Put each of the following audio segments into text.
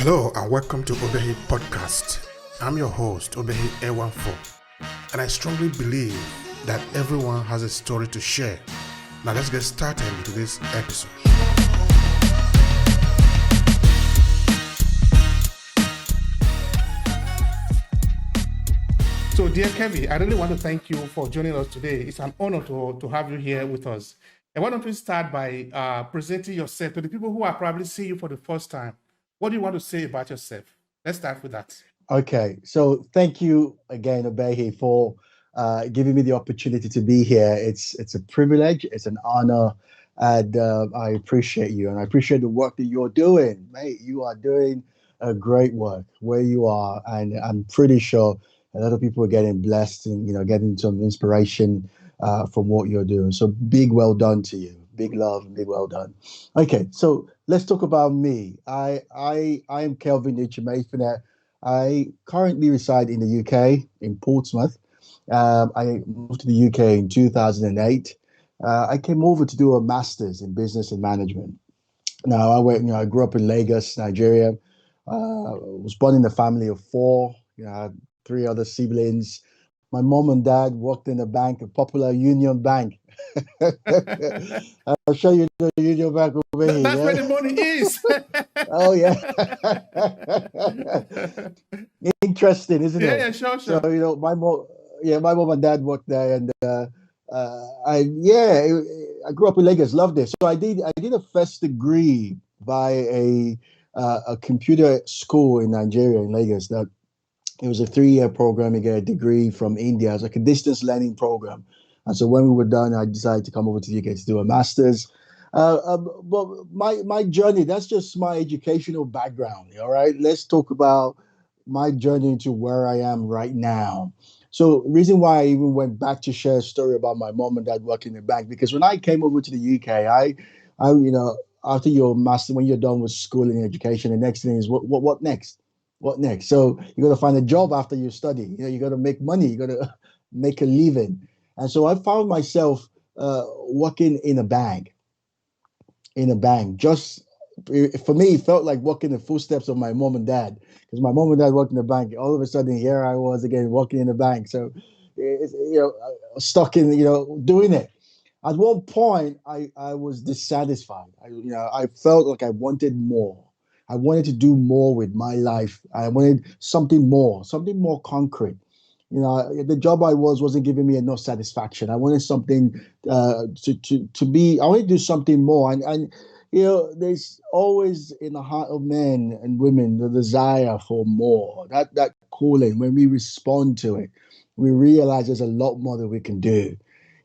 Hello and welcome to Obehi Podcast. I'm your host, Obehi A14, and I strongly believe that everyone has a story to share. Now let's get started with this episode. So dear Kelvin, I really want to thank you for joining us today. It's an honor to have you here with us. And why don't we start by presenting yourself to the people who are probably seeing you for the first time. What do you want to say about yourself? Let's start with that. Okay, so thank you again, Obehi, for giving me the opportunity to be here. It's a privilege, it's an honor, and I appreciate you, and I appreciate the work that you're doing, mate. You are doing a great work where you are, and I'm pretty sure a lot of people are getting blessed and getting some inspiration from what you're doing. So big well done to you. Big love and big well done. Okay, so let's talk about me. I am Kelvin Uchemefune. I currently reside in the UK, in Portsmouth. I moved to the UK in 2008. I came over to do a master's in business and management. Now, I grew up in Lagos, Nigeria. Was born in a family of four. I had three other siblings. My mom and dad worked in a bank, a popular Union Bank. I'll show you the Union Bank over here. That's where the money is. Oh, yeah. Interesting, isn't it? Yeah, sure. So, my mom and dad worked there, and I grew up in Lagos, loved it. So I did a first degree by a computer school in Nigeria, in Lagos. That it was a 3-year program. You get a degree from India. It's like a distance learning program. And so when we were done, I decided to come over to the UK to do a master's. But my journey, that's just my educational background. All right, let's talk about my journey to where I am right now. So reason why I even went back to share a story about my mom and dad working in the bank, because when I came over to the UK, I after your master, when you're done with school and education, the next thing is what next? What next? So you got to find a job after you study. You got to make money. You got to make a living. And so I found myself working in a bank. Just for me, it felt like walking the footsteps of my mom and dad, because my mom and dad worked in the bank. All of a sudden, here I was again working in the bank. So, stuck in, doing it. At one point, I was dissatisfied. I felt like I wanted more. I wanted to do more with my life. I wanted something more concrete. The job I wasn't giving me enough satisfaction. I wanted something to be. I wanted to do something more. And there's always in the heart of men and women the desire for more. That calling. When we respond to it, we realize there's a lot more that we can do.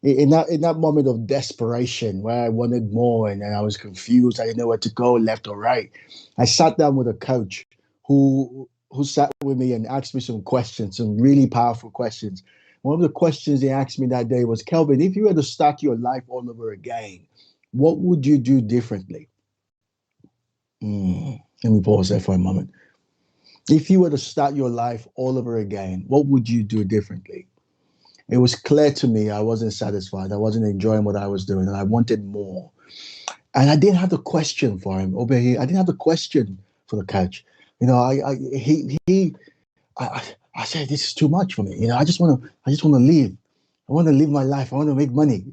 In that moment of desperation, where I wanted more and I was confused, I didn't know where to go, left or right, I sat down with a coach who sat with me and asked me some questions, some really powerful questions. One of the questions he asked me that day was, Kelvin, if you were to start your life all over again, what would you do differently? Let me pause there for a moment. If you were to start your life all over again, what would you do differently? It was clear to me I wasn't satisfied. I wasn't enjoying what I was doing, and I wanted more. And I didn't have the question for him. Obehi, I didn't have the question for the coach. I said, this is too much for me. I just want to leave. I want to live my life. I want to make money.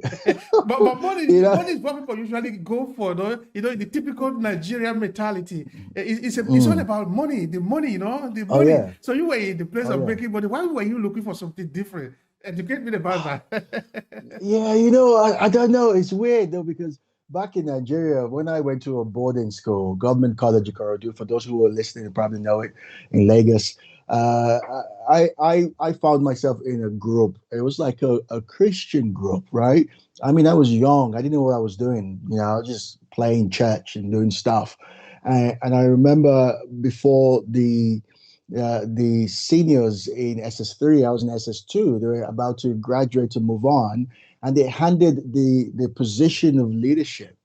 but money is what people usually go for, though. The typical Nigerian mentality. It's all about money. The money, the money. Oh, yeah. So you were in the place of making money. Why were you looking for something different? Educate me about that. Yeah, I don't know. It's weird though, because back in Nigeria, when I went to a boarding school, Government College Ikorodu, for those who are listening, you probably know it, in Lagos, I found myself in a group. It was like a Christian group, right? I mean, I was young. I didn't know what I was doing. I was just playing church and doing stuff. And I remember before the seniors in SS3, I was in SS2, they were about to graduate to move on, and they handed the position of leadership.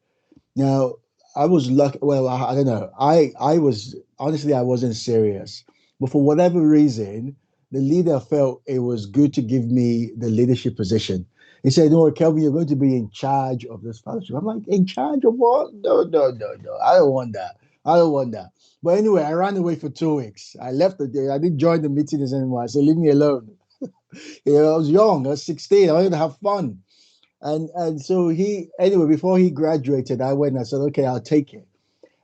Now, I was lucky. Well, I don't know. I was, honestly, I wasn't serious. But for whatever reason, the leader felt it was good to give me the leadership position. He said, no, Kelvin, you're going to be in charge of this fellowship. I'm like, in charge of what? No. I don't want that. I don't want that. But anyway, I ran away for 2 weeks. I left the day. I didn't join the meetings anymore. I said, leave me alone. I was young. I was 16. I wanted to have fun. And so anyway, before he graduated, I went and I said, okay, I'll take it.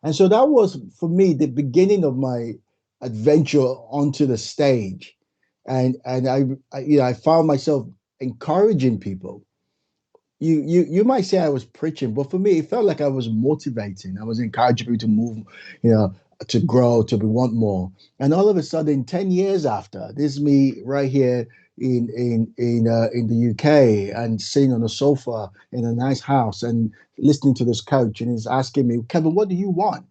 And so that was for me the beginning of my adventure onto the stage. And I found myself encouraging people. You might say I was preaching, but for me, it felt like I was motivating. I was encouraging people to move, you know, to grow, to want more. And all of a sudden, 10 years after, this is me right here in the UK and sitting on a sofa in a nice house and listening to this coach, and he's asking me, Kevin, what do you want?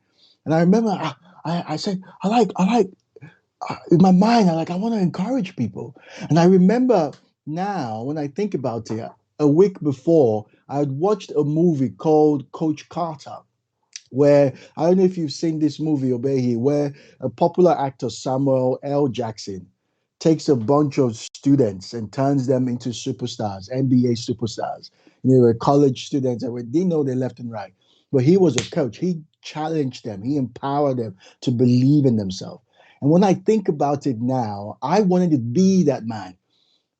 And I remember I said, I like in my mind, I want to encourage people. And I remember now when I think about it, a week before, I had watched a movie called Coach Carter, where I don't know if you've seen this movie, Obehi, where a popular actor, Samuel L. Jackson, takes a bunch of students and turns them into superstars, NBA superstars. They were college students and we didn't know their left and right. But he was a coach. He challenged them, he empowered them to believe in themselves. And when I think about it now, I wanted to be that man.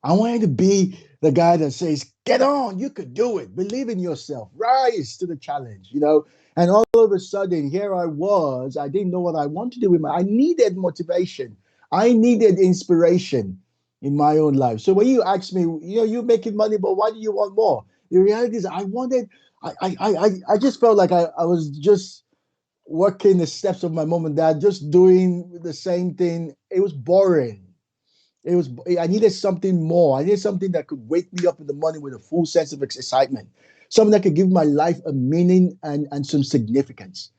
I wanted to be the guy that says, get on, you could do it, believe in yourself, rise to the challenge, you know. And all of a sudden, here I was. I didn't know what I wanted to do with I needed motivation. I needed inspiration in my own life. So when you ask me, you're making money, but why do you want more? The reality is I just felt like I was just working the steps of my mom and dad, just doing the same thing. It was boring. I needed something more. I needed something that could wake me up in the morning with a full sense of excitement, something that could give my life a meaning and some significance.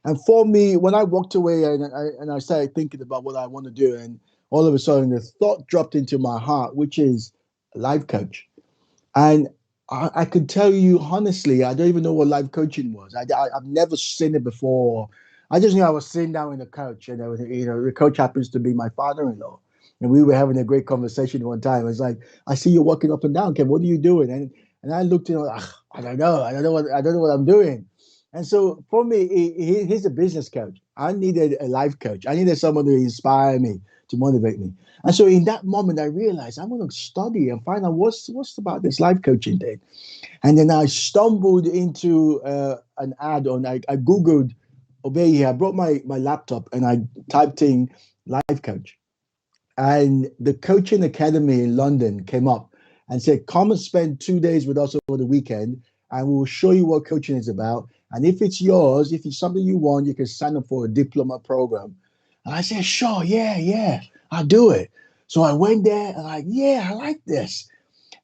And for me, when I walked away and I started thinking about what I want to do, and all of a sudden the thought dropped into my heart, which is a life coach. And I can tell you honestly, I don't even know what life coaching was. I've never seen it before. I just knew I was sitting down with a coach, and the coach happens to be my father-in-law, and we were having a great conversation one time. It's like, I see you walking up and down, Ken. What are you doing? And I looked at him, I don't know, I don't know what I'm doing. And so for me, he's a business coach. I needed a life coach. I needed someone to inspire me, to motivate me. And so in that moment, I realized I'm going to study and find out what's about this life coaching thing. And then I stumbled into an ad I Googled Obehi. I brought my laptop and I typed in life coach. And the coaching academy in London came up and said, come and spend 2 days with us over the weekend and we'll show you what coaching is about. And if it's yours, if it's something you want, you can sign up for a diploma program. And I said, sure, yeah, I'll do it. So I went there and I like this.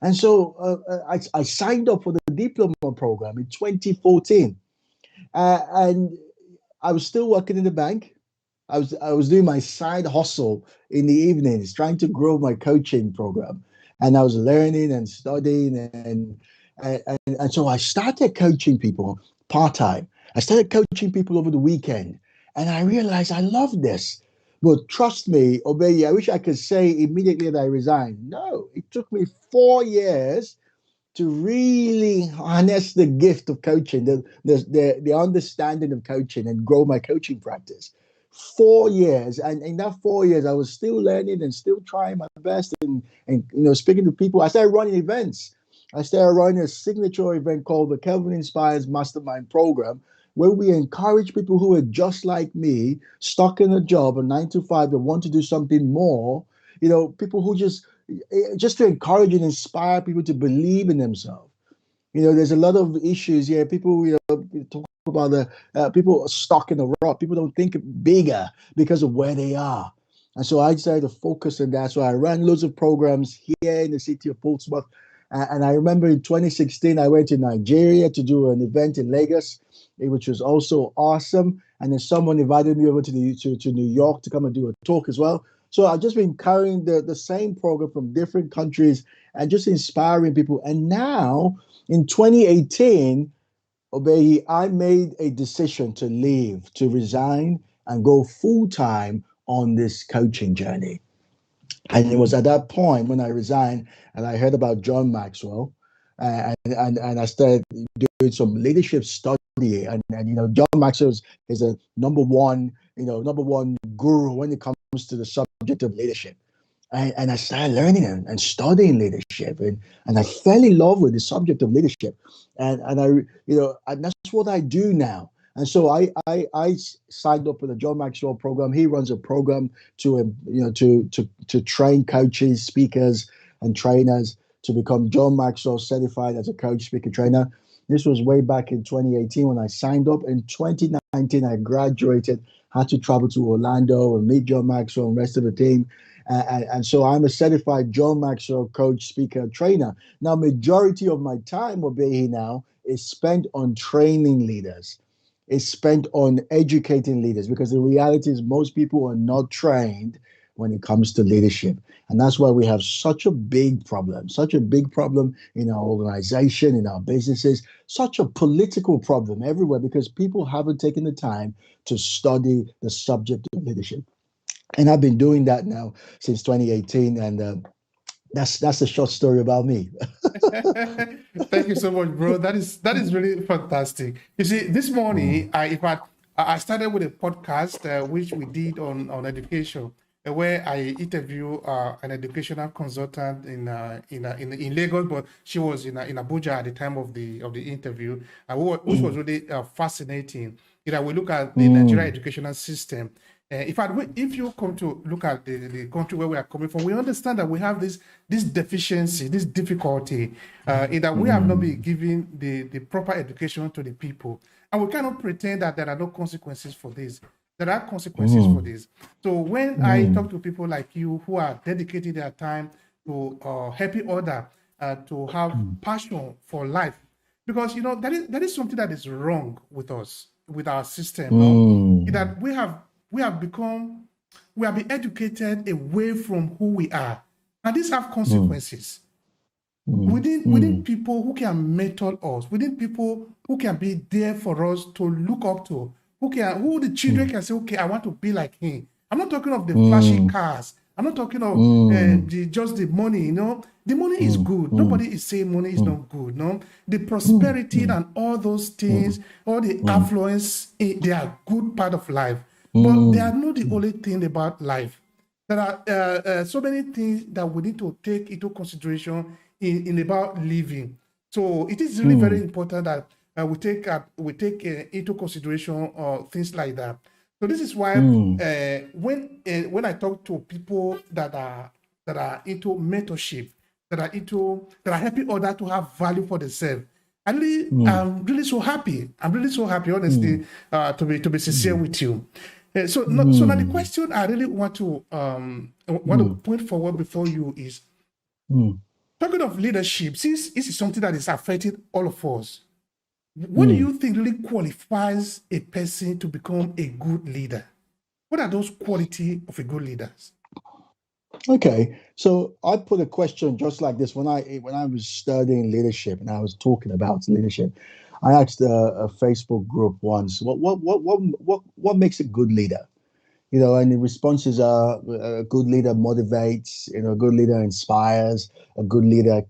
And so I signed up for the diploma program in 2014. And I was still working in the bank. I was doing my side hustle in the evenings, trying to grow my coaching program. And I was learning and studying and so I started coaching people part-time. I started coaching people over the weekend. And I realized I love this. But trust me, Obey, I wish I could say immediately that I resigned. No, it took me 4 years to really harness the gift of coaching, the understanding of coaching and grow my coaching practice. 4 years. And in that 4 years, I was still learning and still trying my best and speaking to people. I started running events. I started running a signature event called the Kelvin Inspires Mastermind Program, where we encourage people who are just like me, stuck in a job, a 9 to 5, that want to do something more. People who just to encourage and inspire people to believe in themselves. There's a lot of issues here. People, talk about the people are stuck in a rut. People don't think bigger because of where they are. And so I decided to focus on that. So I ran loads of programs here in the city of Portsmouth. And I remember in 2016, I went to Nigeria to do an event in Lagos, which was also awesome. And then someone invited me over to New York to come and do a talk as well. So I've just been carrying the same program from different countries and just inspiring people. And now in 2018, Obehi, I made a decision to leave, to resign and go full time on this coaching journey. And it was at that point when I resigned and I heard about John Maxwell. and I started doing some leadership study. And John Maxwell is a number one guru when it comes to the subject of leadership. And I started learning and studying leadership, and I fell in love with the subject of leadership, and that's what I do now. And so I signed up with the John Maxwell program. He runs a program to train coaches, speakers, and trainers to become John Maxwell certified as a coach, speaker, trainer. This was way back in 2018 when I signed up. In 2019, I graduated, had to travel to Orlando and meet John Maxwell and the rest of the team. And so I'm a certified John Maxwell coach, speaker, trainer. Now, majority of my time, Obehi, now is spent on training leaders. It's spent on educating leaders, because the reality is most people are not trained when it comes to leadership. And that's why we have such a big problem in our organization, in our businesses, such a political problem everywhere, because people haven't taken the time to study the subject of leadership. And I've been doing that now since 2018, and that's a short story about me. Thank you so much, bro. That is really fantastic. You see, this morning, I started with a podcast which we did on education, where I interview an educational consultant in Lagos, but she was in Abuja at the time of the interview, which was really fascinating. We look at the Nigerian educational system. In fact, if you come to look at the country where we are coming from, we understand that we have this deficiency, this difficulty, in that we have not been giving the proper education to the people. And we cannot pretend that there are no consequences for this. There are consequences for this. So when I talk to people like you who are dedicating their time to helping others to have passion for life, because that is something that is wrong with us, with our system, that we have been educated away from who we are, and these have consequences. We need people who can mentor us. We need people who can be there for us to look up to. Who the children can say, okay, I want to be like him. I'm not talking of the flashy cars. I'm not talking of just the money. The money is good. Nobody is saying money is not good. No, the prosperity and all those things, all the affluence, they are good part of life. But they are not the only thing about life. There are so many things that we need to take into consideration in about living. So it is really very important that we take into consideration things like that. So this is why when I talk to people that are into mentorship, that are helping others to have value for themselves, I'm really so happy. I'm really so happy, honestly, to be sincere with you. So now the question I really want to point forward before you is, talking of leadership, since this is something that is affecting all of us, what do you think really qualifies a person to become a good leader? What are those qualities of a good leader? Okay, so I put a question just like this when I was studying leadership and I was talking about leadership. I asked a Facebook group once, what makes a good leader? And the responses are: a good leader motivates, a good leader inspires, a good leader,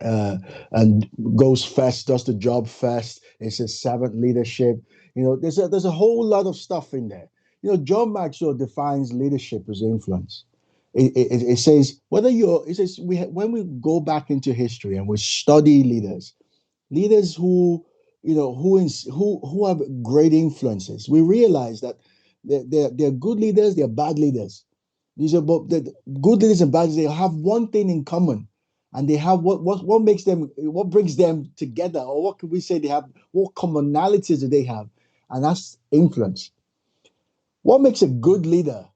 and goes first, does the job first. It's a servant leadership. There's a whole lot of stuff in there. John Maxwell defines leadership as influence. It says when we go back into history and we study leaders who have great influences, we realize that they're good leaders, they're bad leaders. These are both the good leaders and bad leaders. They have one thing in common, and they have what makes them, what brings them together, or what can we say they have? What commonalities do they have? And that's influence. What makes a good leader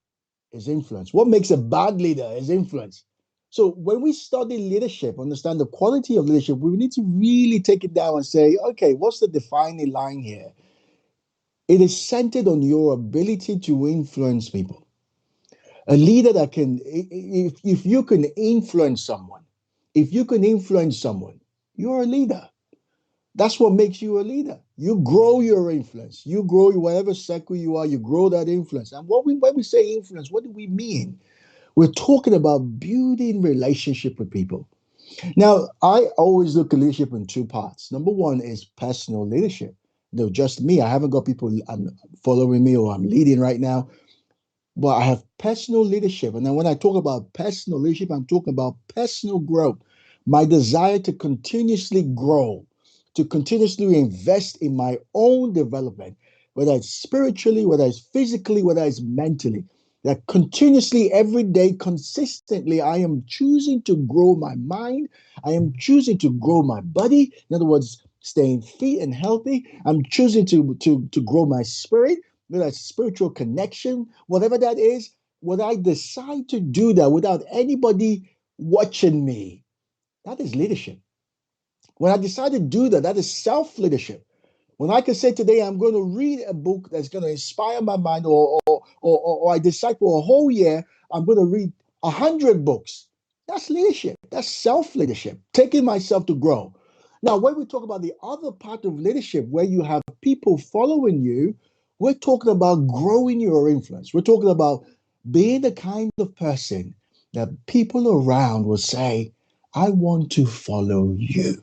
is influence. What makes a bad leader is influence. So when we study leadership, understand the quality of leadership, we need to really take it down and say, okay, what's the defining line here? It is centered on your ability to influence people. A leader that can, if you can influence someone, you're a leader. That's what makes you a leader. You grow your influence. You grow whatever circle you are, you grow that influence. And when we say influence, what do we mean? We're talking about building relationship with people. Now, I always look at leadership in two parts. Number one is personal leadership. No, just me. I haven't got people following me or I'm leading right now. But I have personal leadership. And then when I talk about personal leadership, I'm talking about personal growth, my desire to continuously grow, to continuously invest in my own development, whether it's spiritually, whether it's physically, whether it's mentally. That continuously, every day, consistently, I am choosing to grow my mind. I am choosing to grow my body. In other words, staying fit and healthy. I'm choosing to grow my spirit, whether it's spiritual connection, whatever that is. When I decide to do that without anybody watching me, that is leadership. When I decide to do that, that is self leadership. When I can say today, I'm going to read a book that's going to inspire my mind, or I decide for a whole year, I'm going to read 100 books. That's leadership. That's self leadership, taking myself to grow. Now, when we talk about the other part of leadership, where you have people following you, we're talking about growing your influence. We're talking about being the kind of person that people around will say, I want to follow you.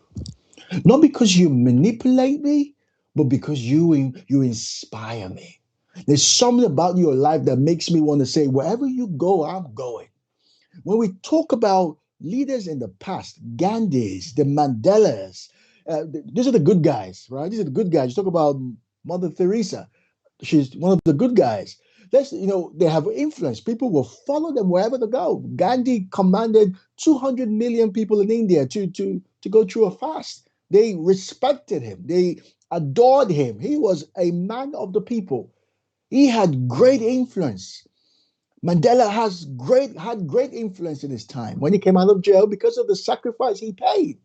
Not because you manipulate me, but because you inspire me. There's something about your life that makes me want to say, wherever you go, I'm going. When we talk about leaders in the past, Gandhis, the Mandelas, these are the good guys, right? These are the good guys. You talk about Mother Teresa. She's one of the good guys. They have influence. People will follow them wherever they go. Gandhi commanded 200 million people in India to go through a fast. They respected him. They adored him. He was a man of the people. He had great influence. Mandela had great influence in his time when he came out of jail because of the sacrifice he paid.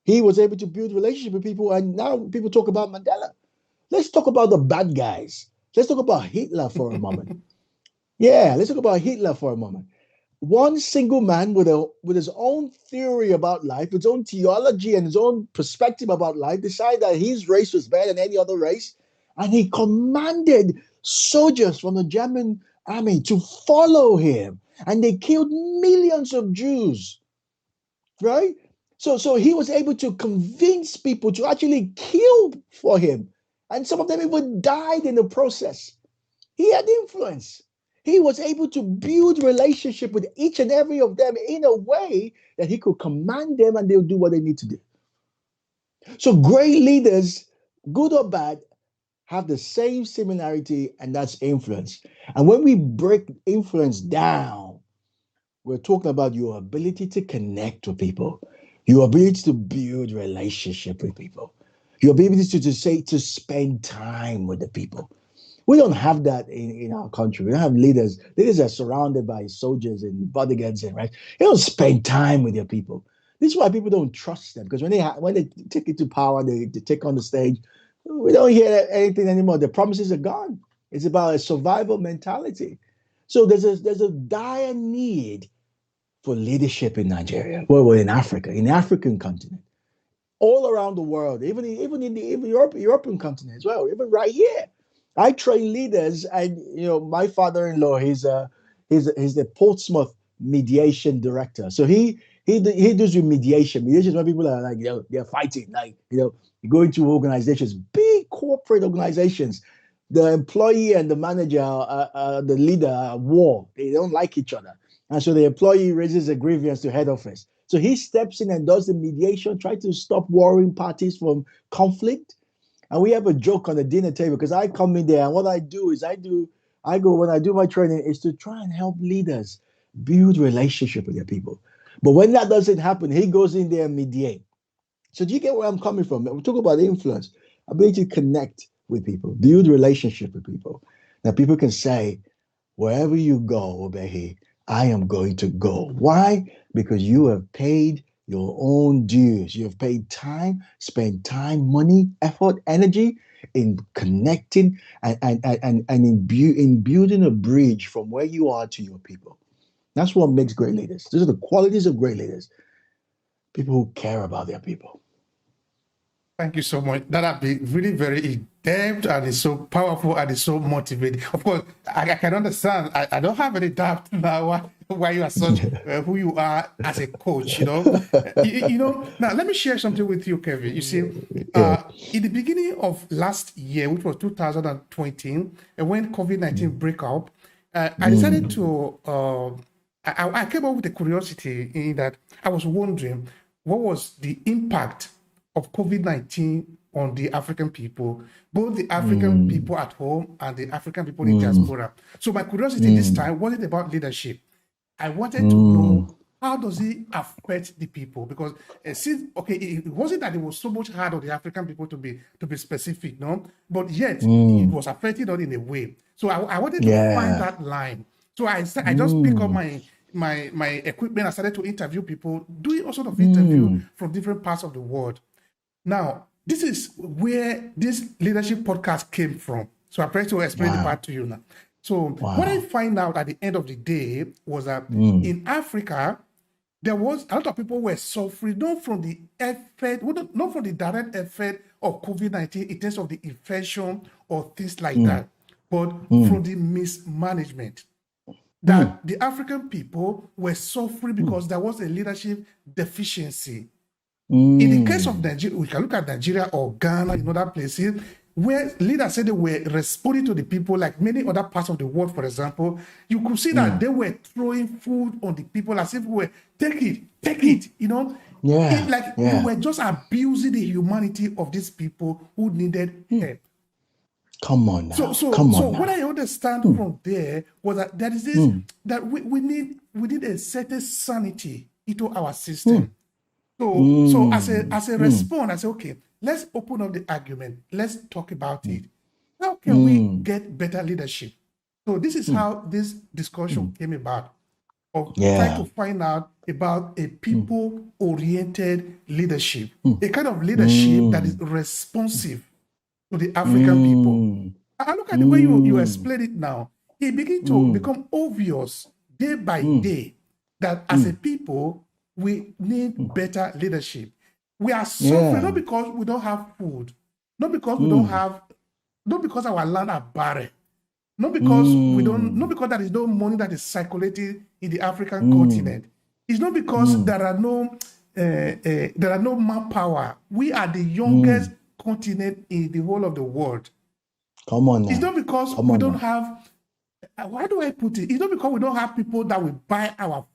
He was able to build relationship with people, and now people talk about Mandela. Let's talk about the bad guys. Let's talk about Hitler for a moment. Yeah, let's talk about Hitler for a moment. One single man with his own theory about life, his own theology and his own perspective about life, decided that his race was better than any other race, and he commanded soldiers from the German army to follow him, and they killed millions of Jews, right? So he was able to convince people to actually kill for him, and some of them even died in the process. He had influence. He was able to build relationship with each and every of them in a way that he could command them and they'll do what they need to do. So great leaders, good or bad, have the same similarity, and that's influence. And when we break influence down, we're talking about your ability to connect with people, your ability to build relationship with people, your ability to spend time with the people. We don't have that in our country. We don't have leaders. Leaders are surrounded by soldiers and bodyguards, and right. They don't spend time with their people. This is why people don't trust them, because when they take it to power, they take on the stage. We don't hear anything anymore. The promises are gone. It's about a survival mentality. So there's a dire need for leadership in Nigeria, well, in Africa, in the African continent, all around the world, even in the European continent as well, even right here. I train leaders, and my father-in-law, he's the Portsmouth mediation director. So he does with mediation. Mediation is when people are like, they're fighting, like, you go into organizations, big corporate organizations. The employee and the manager, the leader, are at war. They don't like each other. And so the employee raises a grievance to head office. So he steps in and does the mediation, try to stop warring parties from conflict. And we have a joke on the dinner table, because I come in there and what I do is I go when I do my training is to try and help leaders build relationship with their people. But when that doesn't happen, he goes in there and mediate. So do you get where I'm coming from? We talk about influence, ability to connect with people, build relationship with people. Now people can say, wherever you go, Obehi, I am going to go. Why? Because you have paid your own dues. You have paid time, spent time, money, effort, energy in connecting and in building a bridge from where you are to your people. That's what makes great leaders. Those are the qualities of great leaders. People who care about their people. Thank you so much. That have been really very in-depth, and it's so powerful and it's so motivating. Of course, I can understand. I don't have any doubt now why you are such who you are as a coach. Now let me share something with you, Kevin. You see, Yeah. in the beginning of last year, which was 2020, and when COVID-19 break up, I decided to. I came up with a curiosity in that I was wondering what was the impact of COVID-19 on the African people, both the African people at home and the African people in diaspora. So my curiosity this time wasn't about leadership. I wanted to know how does it affect the people, because since it wasn't that it was so much hard on the African people to be specific, no, but yet it was affecting us in a way. So I wanted to find Yeah. that line. So I just pick up my equipment. I started to interview people, doing all sort of interview from different parts of the world. Now, this is where this leadership podcast came from. So I'm trying to explain the part to you now. So what I find out at the end of the day was that in Africa, there was a lot of people were suffering, not from the effect, not from the direct effect of COVID-19 in terms of the infection or things like that, but from the mismanagement. That the African people were suffering because there was a leadership deficiency. In the case of Nigeria, we can look at Nigeria or Ghana in other places where leaders said they were responding to the people, like many other parts of the world, for example. You could see that they were throwing food on the people as if we were, take it, we were just abusing the humanity of these people who needed help. Come on now. So what I understand from there was that there is this, that we need a certain sanity into our system. So as a response, I say, okay, let's open up the argument. Let's talk about it. How can we get better leadership? So this is how this discussion came about, of trying to find out about a people-oriented leadership, a kind of leadership that is responsive to the African people. I look at the way you explain it now. It begins to become obvious day by day that as a people, we need better leadership. We are suffering not because we don't have food, not because we don't have, not because our land are barren, not because not because there is no money that is circulating in the African continent. It's not because there are no manpower. We are the youngest continent in the whole of the world. Come on now. It's not because we don't have. Why do I put it? It's not because we don't have people that will buy our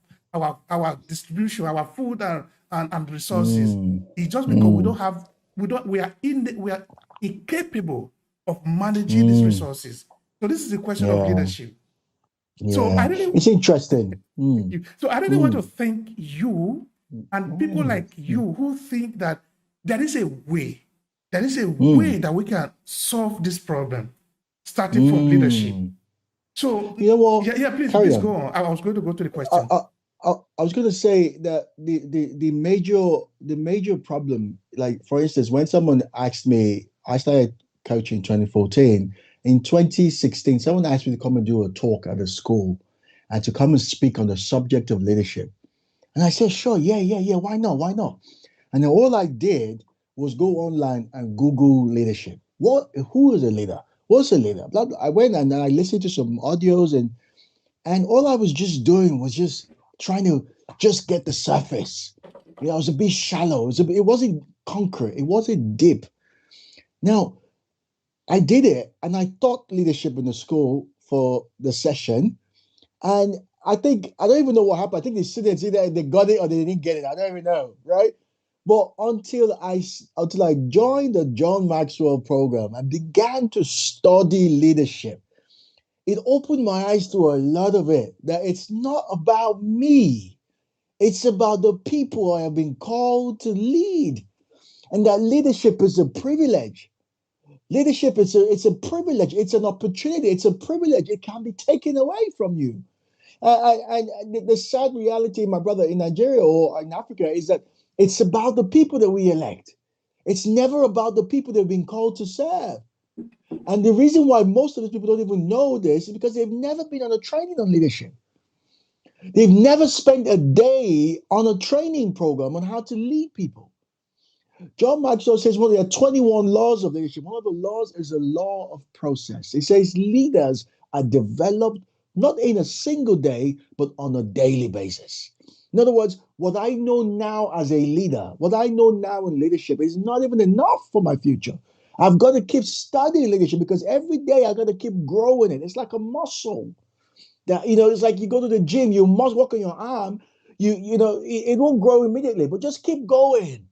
distribution, our food and resources. It's just because we are incapable of managing these resources. So this is a question of leadership. Yeah. So it's interesting. So I really want to thank you and people like you who think that there is a way that we can solve this problem, starting from leadership. So please go on. I was going to go to the question. I was going to say that the major problem, like for instance, when someone asked me, I started coaching in 2014. In 2016, someone asked me to come and do a talk at a school and to come and speak on the subject of leadership. And I said, sure, yeah, why not? And then all I did was go online and Google leadership. Who is a leader? What's a leader? I went and I listened to some audios and all I was just doing was just trying to just get the surface. It was a bit shallow. It wasn't concrete. It wasn't deep. Now, I did it and I taught leadership in the school for the session. And I don't even know what happened. I think the students either they got it or they didn't get it. I don't even know, right? But until I joined the John Maxwell program and began to study leadership, it opened my eyes to a lot of it, that it's not about me. It's about the people I have been called to lead. And that leadership is a privilege. Leadership is a privilege. It's an opportunity. It's a privilege. It can be taken away from you. And the sad reality, my brother, in Nigeria or in Africa is that it's about the people that we elect. It's never about the people that have been called to serve. And the reason why most of these people don't even know this is because they've never been on a training on leadership. They've never spent a day on a training program on how to lead people. John Maxwell says, well, there are 21 laws of leadership. One of the laws is a law of process. It says leaders are developed not in a single day, but on a daily basis. In other words, what I know now as a leader, what I know now in leadership is not even enough for my future. I've got to keep studying leadership because every day I got to keep growing it. It's like a muscle that, it's like you go to the gym, you must work on your arm. It won't grow immediately, but just keep going.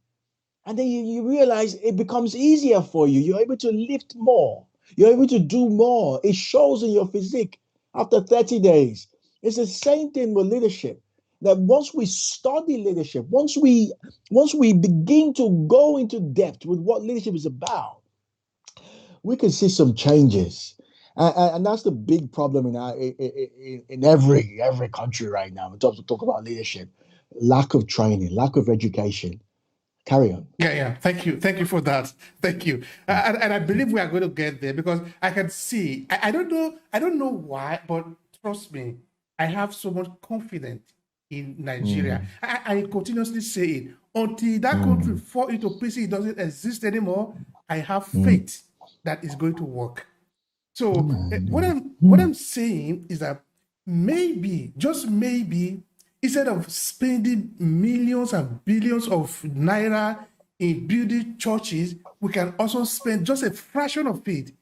And then you realize it becomes easier for you. You're able to lift more. You're able to do more. It shows in your physique after 30 days. It's the same thing with leadership. That once we study leadership, once we begin to go into depth with what leadership is about, we can see some changes. And that's the big problem in every country right now in terms of talk about leadership. Lack of training, lack of education. Carry on. Yeah, yeah. Thank you for that. Thank you. And I believe we are going to get there because I can see. I don't know why, but trust me, I have so much confidence in Nigeria. Mm, I continuously say it until that country mm, fall into pieces, it doesn't exist anymore. I have mm, faith that it's going to work. So what mm, I'm saying is that maybe, just maybe, instead of spending millions and billions of naira in building churches, we can also spend just a fraction of it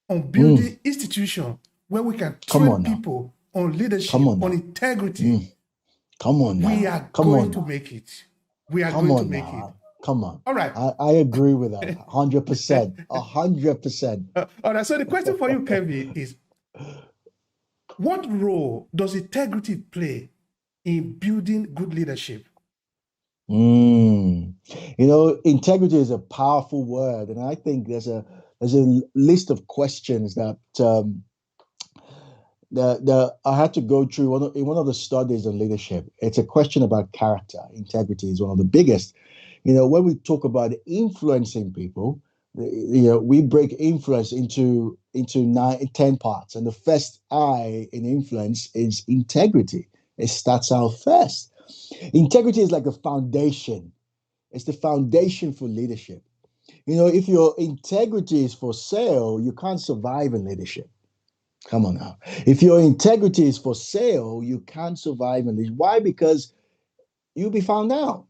on mm. building institutions where we can Come train on now. people on Come leadership, on on now. integrity. Mm. Come on We now. are Come going on to now. make it. We are Come going to on make it. now. Come on. All right. I agree with that. 100%. 100%. All right. So the question for you, Kevin, is what role does integrity play in building good leadership? Mm. Integrity is a powerful word, and I think there's a list of questions that I had to go through in one of the studies on leadership. It's a question about character. Integrity is one of the biggest. When we talk about influencing people, we break influence into 9, 10 parts, and the first I in influence is integrity. It starts out first. Integrity is like a foundation. It's the foundation for leadership. If your integrity is for sale, you can't survive in leadership. Come on now. If your integrity is for sale, you can't survive in leadership. Why? Because you'll be found out.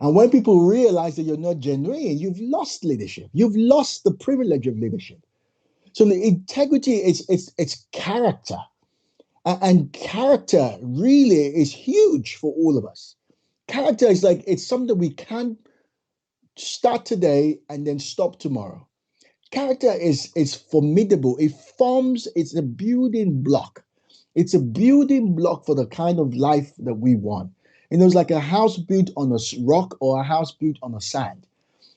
And when people realize that you're not genuine, you've lost leadership. You've lost the privilege of leadership. So the integrity is it's character. And character really is huge for all of us. Character is like it's something we can't start today and then stop tomorrow. Character is formidable. It's a building block. It's a building block for the kind of life that we want. It's like a house built on a rock or a house built on a sand.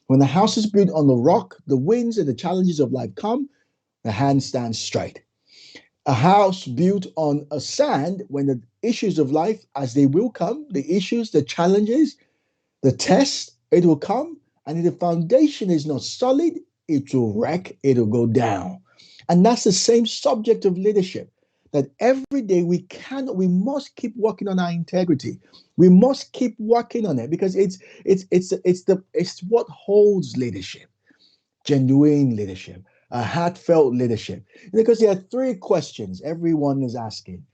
When the house is built on the rock, the winds and the challenges of life come, the hand stands straight. A house built on a sand, when the issues of life, as they will come, the issues, the challenges, the test, it will come. And if the foundation is not solid, it will wreck, it'll go down. And that's the same subject of leadership. That every day we must keep working on our integrity. We must keep working on it because it's what holds leadership, genuine leadership, a heartfelt leadership. Because there are 3 questions everyone is asking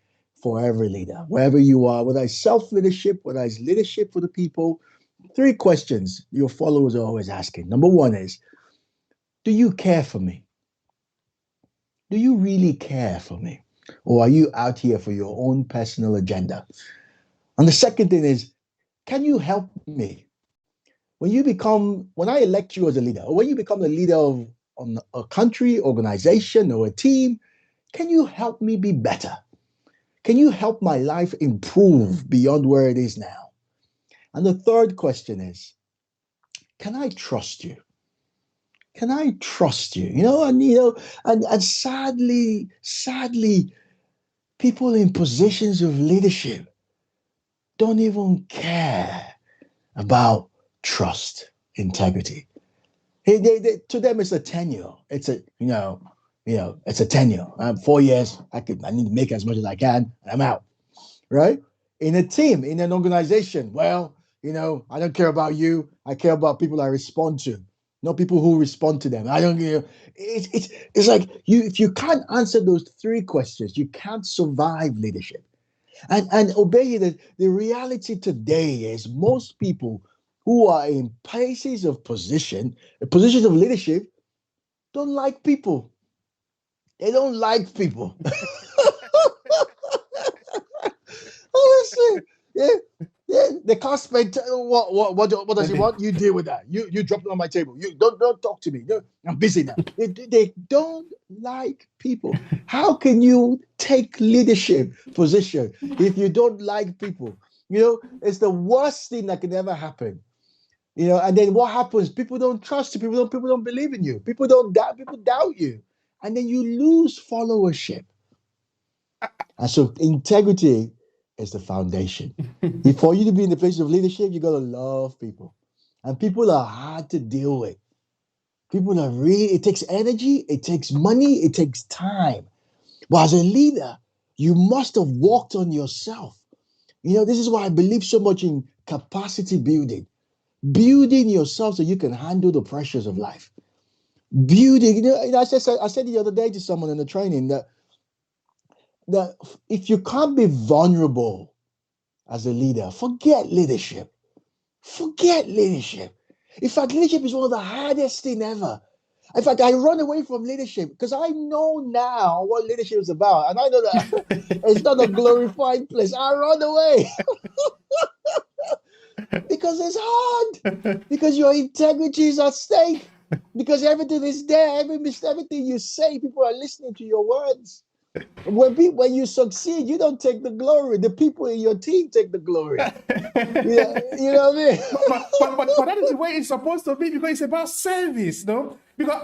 for every leader, wherever you are, whether it's self-leadership, whether it's leadership for the people. 3 questions your followers are always asking. Number 1 is, do you care for me? Do you really care for me? Or are you out here for your own personal agenda? And the second thing is, can you help me? When I elect you as a leader, or when you become the leader of on a country, organization, or a team, can you help me be better? Can you help my life improve beyond where it is now? And the third question is, can I trust you? Can I trust you? And sadly, people in positions of leadership don't even care about trust, integrity. To them, it's a tenure. It's a tenure. 4 years. I need to make as much as I can, and I'm out. Right? In a team, in an organization, well, I don't care about you. I care about people I respond to. not people who respond to them. I don't, it's like if you can't answer those three questions, you can't survive leadership. And obey the reality today is most people who are in positions of leadership, don't like people. They don't like people. Honestly, yeah, yeah. They can't spend. What does he want? You deal with that. You drop it on my table. You don't talk to me. No, I'm busy now. They don't like people. How can you take leadership position if you don't like people? It's the worst thing that can ever happen. And then what happens? People don't trust you. People don't believe in you. People doubt you, and then you lose followership. And so integrity is the foundation. For you to be in the place of leadership, you got to love people. And people are hard to deal with. People are it takes energy, it takes money, it takes time. But as a leader, you must have worked on yourself. This is why I believe so much in capacity building. Building yourself so you can handle the pressures of life. Building, I said the other day to someone in the training that if you can't be vulnerable as a leader, forget leadership. Forget leadership. In fact, leadership is one of the hardest thing ever. In fact, I run away from leadership because I know now what leadership is about. And I know that it's not a glorified place. I run away because it's hard. Because your integrity is at stake. Because everything is there. Everything you say, people are listening to your words. When you succeed, you don't take the glory. The people in your team take the glory. Yeah, you know what I mean? but that is the way it's supposed to be, because it's about service, no? Because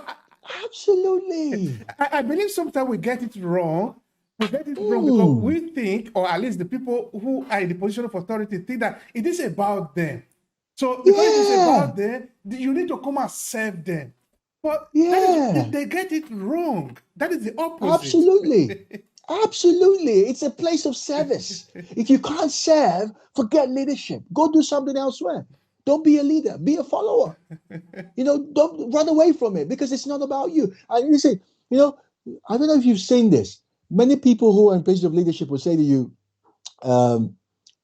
absolutely, I believe sometimes we get it wrong. We get it wrong because we think, or at least the people who are in the position of authority think that it is about them. So because it is about them, you need to come and serve them. But they get it wrong. That is the opposite. Absolutely. It's a place of service. If you can't serve, forget leadership. Go do something elsewhere. Don't be a leader. Be a follower. Don't run away from it because it's not about you. And you say, I don't know if you've seen this. Many people who are in places of leadership will say to you, I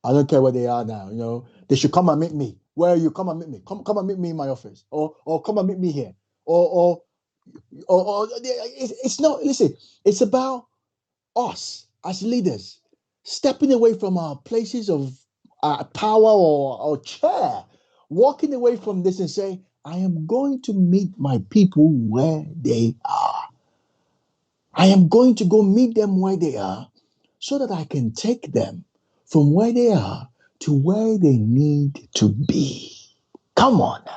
don't care where they are now. They should come and meet me. Where are you? Come and meet me. Come and meet me in my office, or come and meet me here. Or it's not. Listen, it's about us as leaders stepping away from our places of power or chair, walking away from this and saying, I am going to meet my people where they are. I am going to go meet them where they are so that I can take them from where they are to where they need to be. Come on now.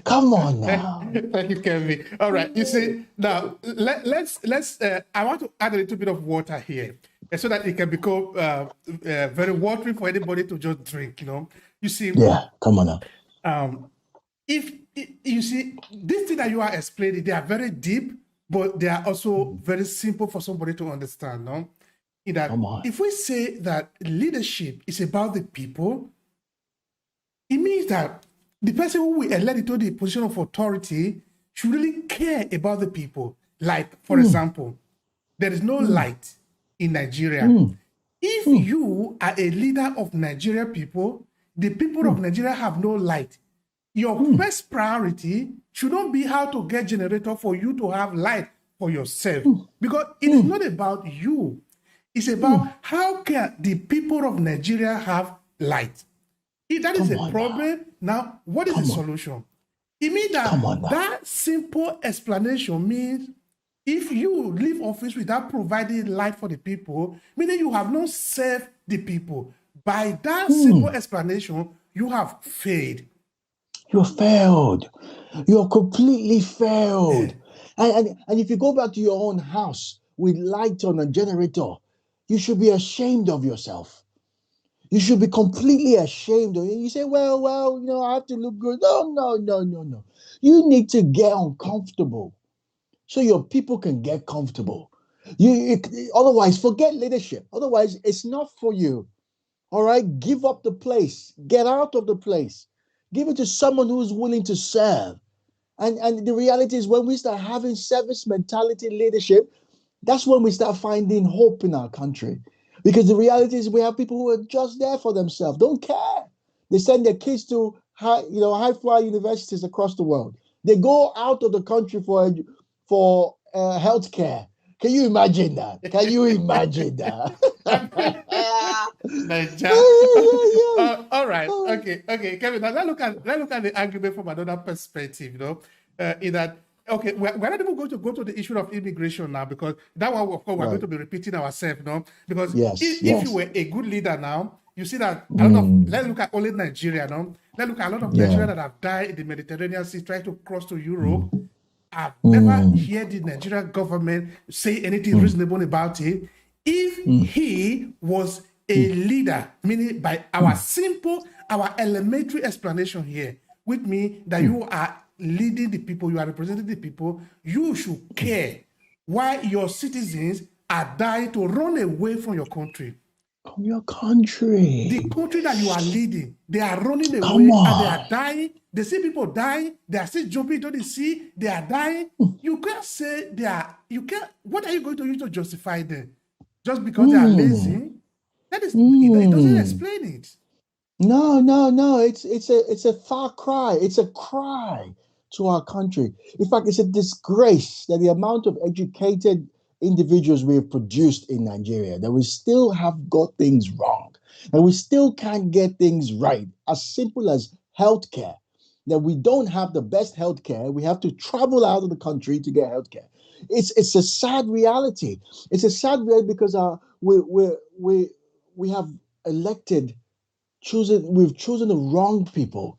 Come on now. Thank you, Kelvin. All right. You see, now let's. I want to add a little bit of water here, so that it can become very watery for anybody to just drink. You see. Yeah. Come on now. If you see these things that you are explaining, they are very deep, but they are also very simple for somebody to understand. No, in that if we say that leadership is about the people, it means that the person who we elect into the position of authority should really care about the people. Like, for example, there is no light in Nigeria. If you are a leader of Nigeria people, the people of Nigeria have no light. Your first priority should not be how to get generator for you to have light for yourself. Because it is not about you. It's about how can the people of Nigeria have light. If that is a problem, now what is the solution? It means that simple explanation means if you leave office without providing light for the people, meaning you have not served the people. By that simple explanation, you have failed. You failed. You're completely failed. And if you go back to your own house with light on a generator, you should be ashamed of yourself. You should be completely ashamed of it. You say, well, I have to look good. No. You need to get uncomfortable so your people can get comfortable. Otherwise, forget leadership. Otherwise, it's not for you. All right? Give up the place. Get out of the place. Give it to someone who's willing to serve. And the reality is, when we start having service mentality leadership, that's when we start finding hope in our country. Because the reality is, we have people who are just there for themselves, don't care. They send their kids to high fly universities across the world. They go out of the country for health care. Can you imagine that? Can you imagine that? Nigeria. All right. Okay, Kevin. Now let's look at the argument from another perspective. In that, okay, we're not even going to go to the issue of immigration now, because that one, of course, we're going to be repeating ourselves. Because Yes, if you were a good leader now, you see that a lot of, let's look at only Nigeria now. Let's look at a lot of Nigerians that have died in the Mediterranean Sea trying to cross to Europe. I've never heard the Nigerian government say anything reasonable about it. If he was a leader, meaning by our elementary explanation here, which means that you are leading the people, you are representing the people, you should care why your citizens are dying to run away from your country. From your country. The country that you are leading, they are running away and they are dying. They see people dying. They are still jumping into the sea. They are dying. You can't say they are. You can't. What are you going to use to justify them? Just because they are lazy? That is. It doesn't explain it. No. It's a far cry. It's a cry to our country. In fact, it's a disgrace that the amount of educated individuals we have produced in Nigeria, that we still have got things wrong, and we still can't get things right. As simple as healthcare, that we don't have the best healthcare. We have to travel out of the country to get healthcare. It's a sad reality. It's a sad reality because we have we've chosen the wrong people,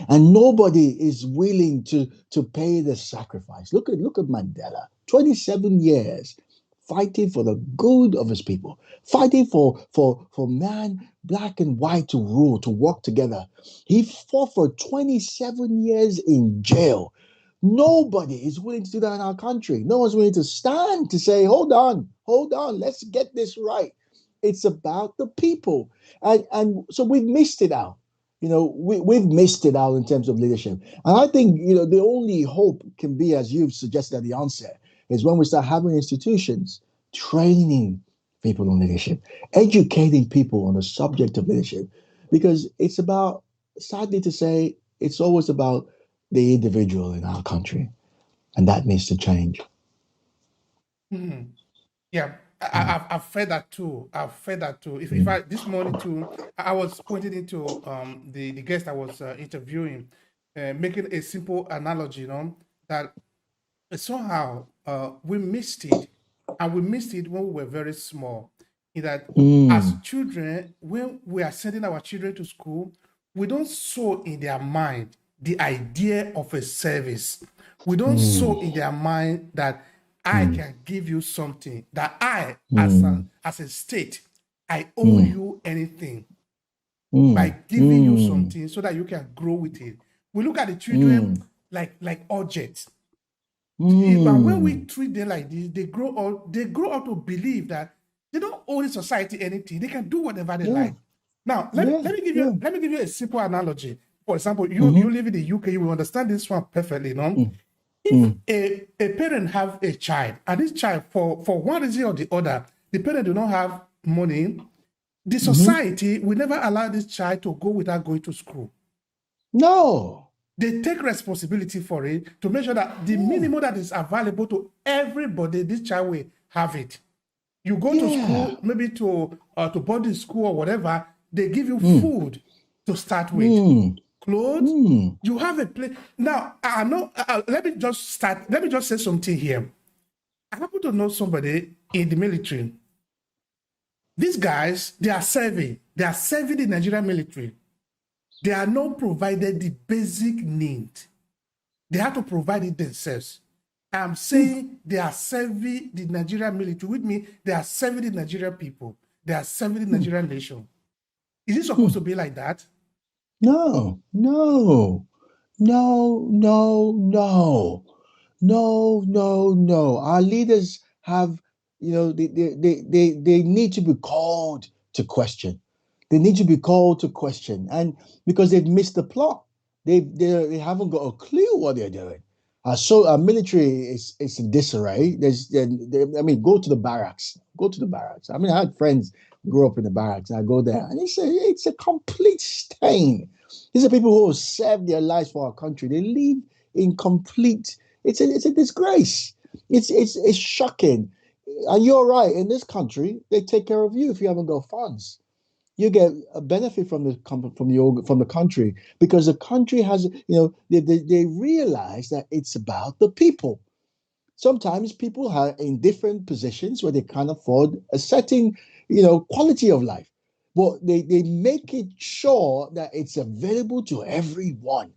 and nobody is willing to pay the sacrifice. Look at Mandela, 27 years fighting for the good of his people, fighting for man, black and white, to rule, to work together. He fought for 27 years in jail. Nobody is willing to do that in our country. No one's willing to stand to say, hold on, let's get this right. It's about the people. And so we've missed it out. We've missed it out in terms of leadership. And I think, the only hope can be, as you've suggested at the onset, is when we start having institutions training people on leadership, educating people on the subject of leadership. Because it's about, sadly to say, it's always about the individual in our country. And that needs to change. Yeah. I've felt that too. If I this morning too, I was pointing into the guest I was interviewing, making a simple analogy, that somehow we missed it, and we missed it when we were very small. In that, as children, when we are sending our children to school, we don't sow in their mind the idea of a service. We don't sow in their mind that I can give you something, that I, as a state, I owe you anything by giving you something so that you can grow with it. We look at the children like objects. And when we treat them like this, they grow up to believe that they don't owe the society anything. They can do whatever they like. Now, let me give you a simple analogy. For example, you live in the UK, you will understand this one perfectly, If a parent have a child, and this child, for one reason or the other, the parent do not have money, the society will never allow this child to go without going to school. No. They take responsibility for it to make sure that the minimum that is available to everybody, this child will have it. You go to school, maybe to boarding school or whatever, they give you food to start with. Clothes, you have a place. Now, I know, let me just say something here. I happen to know somebody in the military. These guys, they are serving the Nigerian military. They are not provided the basic need. They have to provide it themselves. I'm saying they are serving the Nigerian military. With me, they are serving the Nigerian people. They are serving the Nigerian nation. Is it supposed to be like that? No. Our leaders have, they need to be called to question. They need to be called to question, and because they've missed the plot. They haven't got a clue what they're doing. So our military is in disarray. I mean, go to the barracks. Go to the barracks. I mean, I had friends grew up in the barracks. I go there, and it's a complete stain. These are people who have served their lives for our country. They live in complete. It's a disgrace. It's shocking. And you're right. In this country, they take care of you if you haven't got funds. You get a benefit from the country because the country has, they realize that it's about the people. Sometimes people are in different positions where they can't afford a certain, quality of life, but they make it sure that it's available to everyone.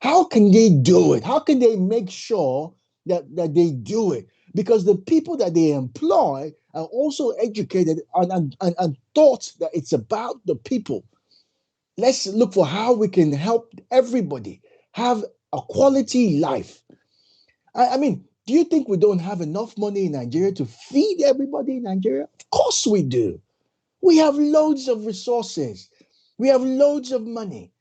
How can they do it? How can they make sure that they do it? Because the people that they employ are also educated and taught that it's about the people. Let's look for how we can help everybody have a quality life. I mean, do you think we don't have enough money in Nigeria to feed everybody in Nigeria? Of course we do. We have loads of resources. We have loads of money.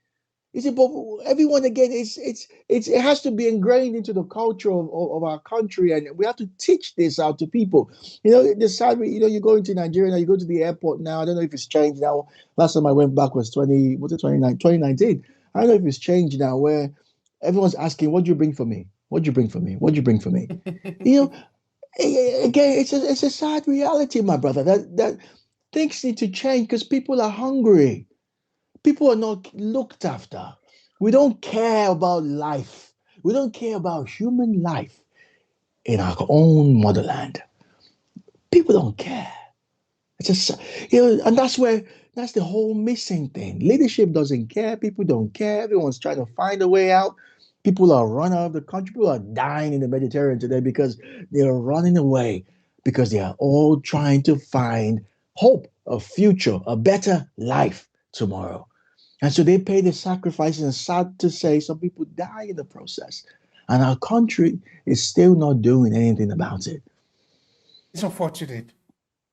You see, but everyone again, it has to be ingrained into the culture of our country, and we have to teach this out to people. The sad, you go into Nigeria now, you go to the airport now. I don't know if it's changed now. Last time I went back was 2019. I don't know if it's changed now, where everyone's asking, "What do you bring for me? What do you bring for me? What do you bring for me?" you know, Again, it's a sad reality, my brother. That things need to change because people are hungry. People are not looked after. We don't care about life. We don't care about human life in our own motherland. People don't care. It's just, and that's the whole missing thing. Leadership doesn't care. People don't care. Everyone's trying to find a way out. People are running out of the country. People are dying in the Mediterranean today because they are running away because they are all trying to find hope, a future, a better life tomorrow. And so they pay the sacrifices, and sad to say, some people die in the process. And our country is still not doing anything about it. It's unfortunate.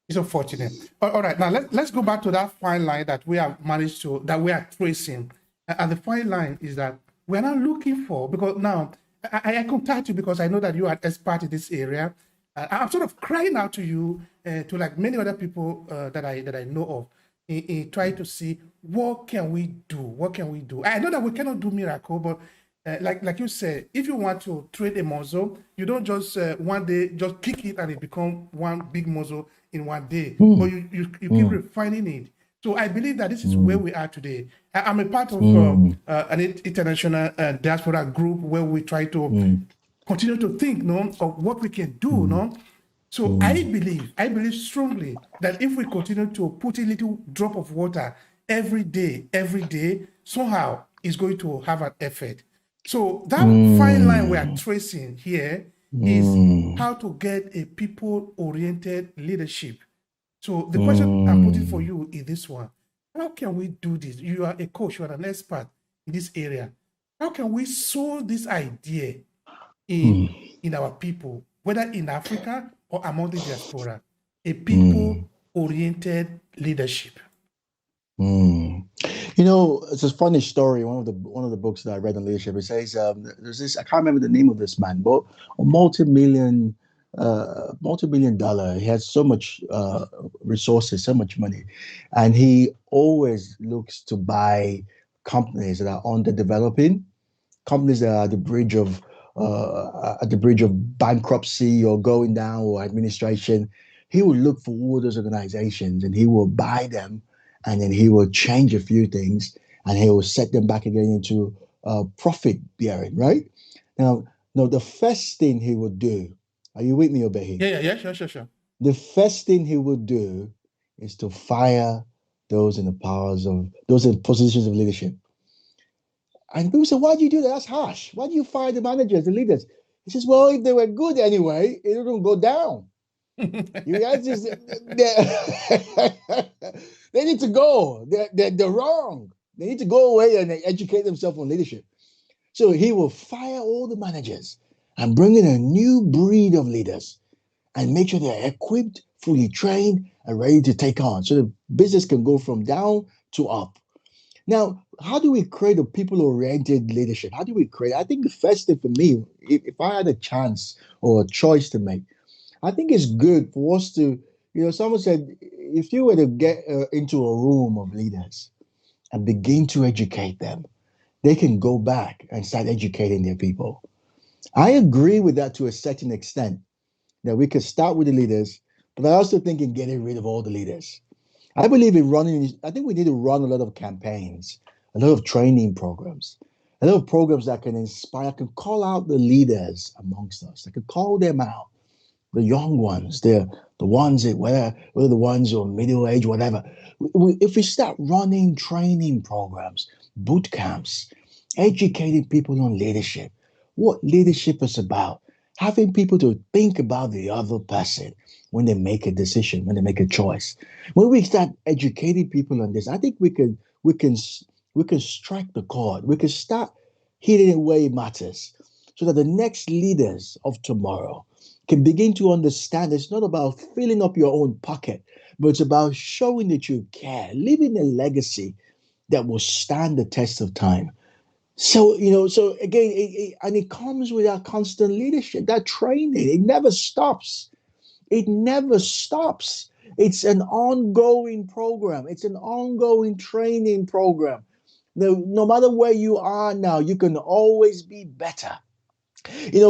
It's unfortunate. All right, now let's go back to that fine line that we have managed to, that we are tracing. And the fine line is that we're not looking for, because now I contact you because I know that you are an expert in this area. I'm sort of crying out to you, to like many other people that I know of, in trying to see what can we do? What can we do? I know that we cannot do miracle, but like you said, if you want to train a muscle, you don't just one day just kick it and it become one big muscle in one day, but you keep refining it. So I believe that this is where we are today. I'm a part of an international diaspora group where we try to continue to think, of what we can do, So I believe strongly that if we continue to put a little drop of water every day, somehow it's going to have an effect. So that fine line we are tracing here is how to get a people-oriented leadership. So the question I'm putting for you is this one. How can we do this? You are a coach, you are an expert in this area. How can we sow this idea in our people, whether in Africa or among the diaspora, a people-oriented leadership? It's a funny story. One of the books that I read on leadership, it says there's this, I can't remember the name of this man, but a multi-million dollar. He has so much resources, so much money, and he always looks to buy companies that are underdeveloping, companies that are at the bridge of bankruptcy or going down or administration. He will look for all those organizations and he will buy them, and then he will change a few things and he will set them back again into profit bearing, right? Now, the first thing he would do, are you with me, Obehi? Yeah, sure. The first thing he would do is to fire those in positions of leadership. And people say, why do you do that? That's harsh. Why do you fire the managers, the leaders? He says, well, if they were good anyway, it wouldn't go down. They need to go. They're wrong. They need to go away and educate themselves on leadership. So he will fire all the managers and bring in a new breed of leaders and make sure they're equipped, fully trained, and ready to take on. So the business can go from down to up. Now, how do we create a people-oriented leadership? How do we create? I think the first thing for me, if I had a chance or a choice to make, I think it's good for us to, someone said, if you were to get into a room of leaders and begin to educate them, they can go back and start educating their people. I agree with that to a certain extent, that we could start with the leaders, but I also think in getting rid of all the leaders. I believe in running, I think we need to run a lot of campaigns, a lot of training programs, a lot of programs that can inspire, can call out the leaders amongst us, that can call them out, the young ones, the ones that whether the ones who are middle age, whatever. If we start running training programs, boot camps, educating people on leadership, what leadership is about, having people to think about the other person when they make a decision, when they make a choice. When we start educating people on this, I think we can strike the chord. We can start hitting where it matters, so that the next leaders of tomorrow can begin to understand it's not about filling up your own pocket, but it's about showing that you care, leaving a legacy that will stand the test of time. So, so again, and it comes with that constant leadership, that training. It never stops. It never stops. It's an ongoing program. It's an ongoing training program. No matter where you are now, you can always be better.